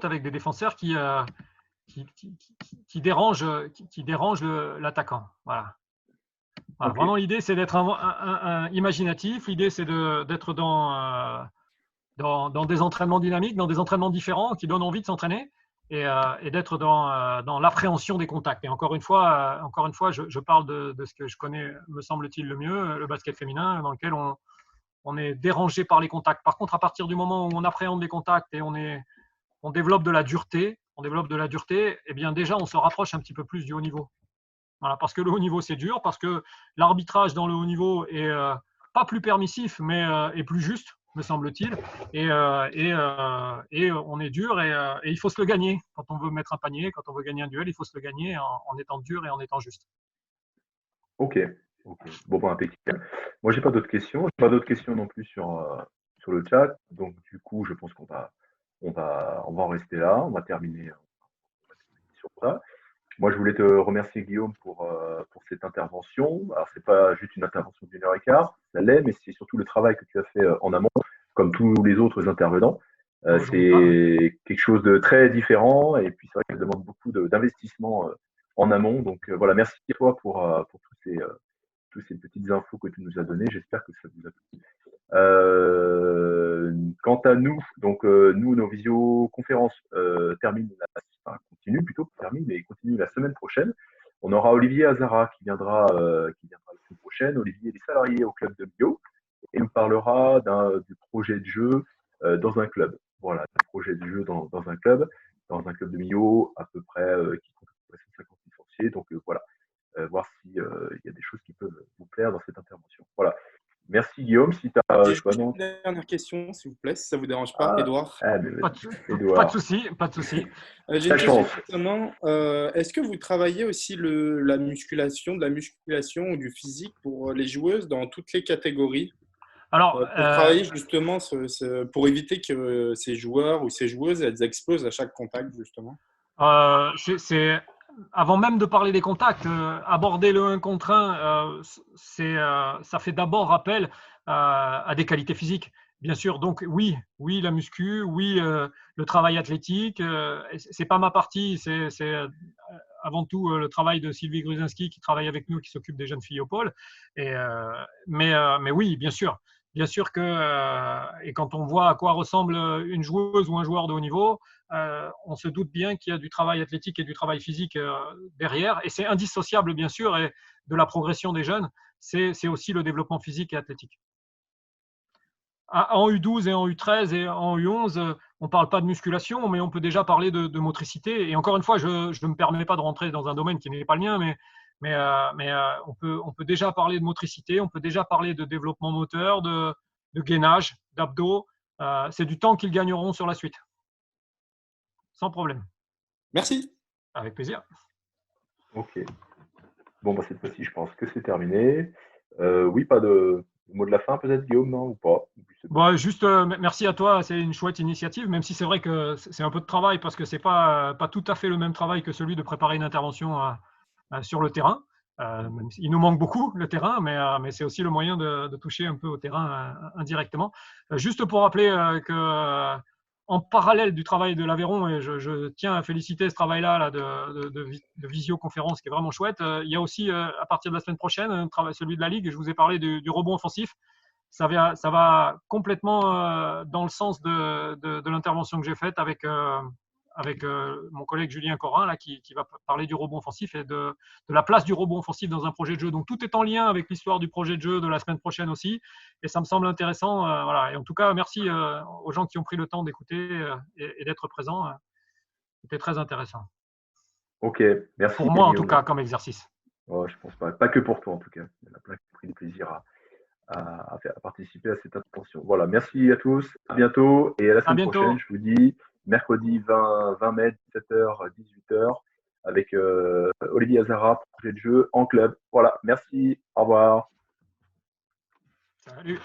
[SPEAKER 2] Avec des défenseurs qui dérangent l'attaquant. Voilà. Voilà,
[SPEAKER 1] Ok.
[SPEAKER 2] vraiment, l'idée, c'est d'être imaginatif. L'idée, c'est d'être dans des entraînements dynamiques, dans des entraînements différents qui donnent envie de s'entraîner et d'être dans l'appréhension des contacts. Et encore une fois, je parle de ce que je connais, me semble-t-il, le mieux, le basket féminin, dans lequel on est dérangé par les contacts. Par contre, à partir du moment où on appréhende les contacts et on développe de la dureté, eh bien déjà, on se rapproche un petit peu plus du haut niveau. Voilà, parce que le haut niveau, c'est dur, parce que l'arbitrage dans le haut niveau est pas plus permissif, mais est plus juste, me semble-t-il. Et on est dur et il faut se le gagner. Quand on veut mettre un panier, quand on veut gagner un duel, il faut se le gagner en étant dur et en étant juste.
[SPEAKER 1] Ok. Ok. Bon, ben, impeccable. Moi, j'ai pas d'autres questions. J'ai pas d'autres questions non plus sur le chat. Donc, du coup, je pense qu'on va en rester là. On va terminer sur ça. Moi, je voulais te remercier, Guillaume, pour cette intervention. Alors, c'est pas juste une intervention d'1 h 15, ça l'est, mais c'est surtout le travail que tu as fait en amont, comme tous les autres intervenants.
[SPEAKER 2] Oh, j'en doute pas.
[SPEAKER 1] C'est quelque chose de très différent, et puis c'est vrai que ça demande beaucoup d'investissement en amont. Donc voilà, merci à toi pour toutes ces petites infos que tu nous as données. J'espère que ça vous a plu. Quant à nous, donc nous, nos visioconférences continuent la semaine prochaine. On aura Olivier Azara qui viendra la semaine prochaine. Olivier est salarié au club de Bio et nous parlera du projet de jeu dans un club. Voilà, un projet de jeu dans un club de Millau à peu près qui compte à peu près 150 licenciés. Donc voilà, voir s'il y a des choses qui peuvent vous plaire dans cette intervention. Voilà. Merci Guillaume. Si tu as,
[SPEAKER 3] J'ai
[SPEAKER 1] je sais pas,
[SPEAKER 3] juste
[SPEAKER 1] non.
[SPEAKER 3] une dernière question, s'il vous plaît, si ça ne vous dérange pas,
[SPEAKER 1] Ah,
[SPEAKER 3] Edouard.
[SPEAKER 1] mais
[SPEAKER 2] Pas de,
[SPEAKER 1] vas-y,
[SPEAKER 2] pas de
[SPEAKER 1] Edouard.
[SPEAKER 2] souci, pas de souci.
[SPEAKER 3] J'ai
[SPEAKER 1] Ta
[SPEAKER 3] une question
[SPEAKER 1] chance.
[SPEAKER 3] concernant, est-ce que vous travaillez aussi de la musculation ou du physique pour les joueuses dans toutes les catégories
[SPEAKER 2] Alors,
[SPEAKER 3] pour travailler justement, pour éviter que ces joueurs ou ces joueuses elles explosent à chaque contact, justement?
[SPEAKER 2] Avant même de parler des contacts, aborder le 1 contre 1, ça fait d'abord appel à des qualités physiques. Bien sûr, donc oui, la muscu, oui, le travail athlétique, c'est pas ma partie, c'est avant tout le travail de Sylvie Gruzinski qui travaille avec nous, qui s'occupe des jeunes filles au pôle. Mais oui, bien sûr. Bien sûr que, et quand on voit à quoi ressemble une joueuse ou un joueur de haut niveau, on se doute bien qu'il y a du travail athlétique et du travail physique derrière. Et c'est indissociable, bien sûr, et de la progression des jeunes, c'est aussi le développement physique et athlétique. En U12 et en U13 et en U11, on ne parle pas de musculation, mais on peut déjà parler de motricité. Et encore une fois, je ne me permets pas de rentrer dans un domaine qui n'est pas le mien, mais on peut déjà parler de motricité, on peut déjà parler de développement moteur, de gainage, d'abdos. C'est du temps qu'ils gagneront sur la suite. Sans problème.
[SPEAKER 3] Merci.
[SPEAKER 2] Avec plaisir.
[SPEAKER 1] Ok. Bon, bah, cette fois-ci, je pense que c'est terminé. Oui, pas de mot de la fin, peut-être, Guillaume, non, ou pas?
[SPEAKER 2] Bon, juste merci à toi, c'est une chouette initiative, même si c'est vrai que c'est un peu de travail parce que c'est pas tout à fait le même travail que celui de préparer une intervention sur le terrain. Il nous manque beaucoup le terrain, mais c'est aussi le moyen de toucher un peu au terrain indirectement. Juste pour rappeler que en parallèle du travail de l'Aveyron, et je tiens à féliciter ce travail-là de visioconférence qui est vraiment chouette, il y a aussi à partir de la semaine prochaine celui de la Ligue. Je vous ai parlé du rebond offensif. Ça va complètement dans le sens de l'intervention que j'ai faite avec avec mon collègue Julien Corin, là, qui va parler du robot offensif et de la place du robot offensif dans un projet de jeu. Donc tout est en lien avec l'histoire du projet de jeu de la semaine prochaine aussi, et ça me semble intéressant. Voilà. Et en tout cas, merci aux gens qui ont pris le temps d'écouter et d'être présents. C'était très intéressant.
[SPEAKER 1] Ok, merci.
[SPEAKER 2] Pour moi, en tout
[SPEAKER 1] Guillaume.
[SPEAKER 2] cas, comme exercice.
[SPEAKER 1] Oh, je pense pas. Pas que pour toi, en tout cas. Il y en a plein qui ont pris du plaisir à participer à cette intervention. Voilà, merci à tous. À bientôt. Et à la semaine prochaine, je vous dis mercredi 20 mai, 17h, 18h, avec Olivier Azara, projet de jeu en club. Voilà, merci. Au revoir.
[SPEAKER 2] Salut.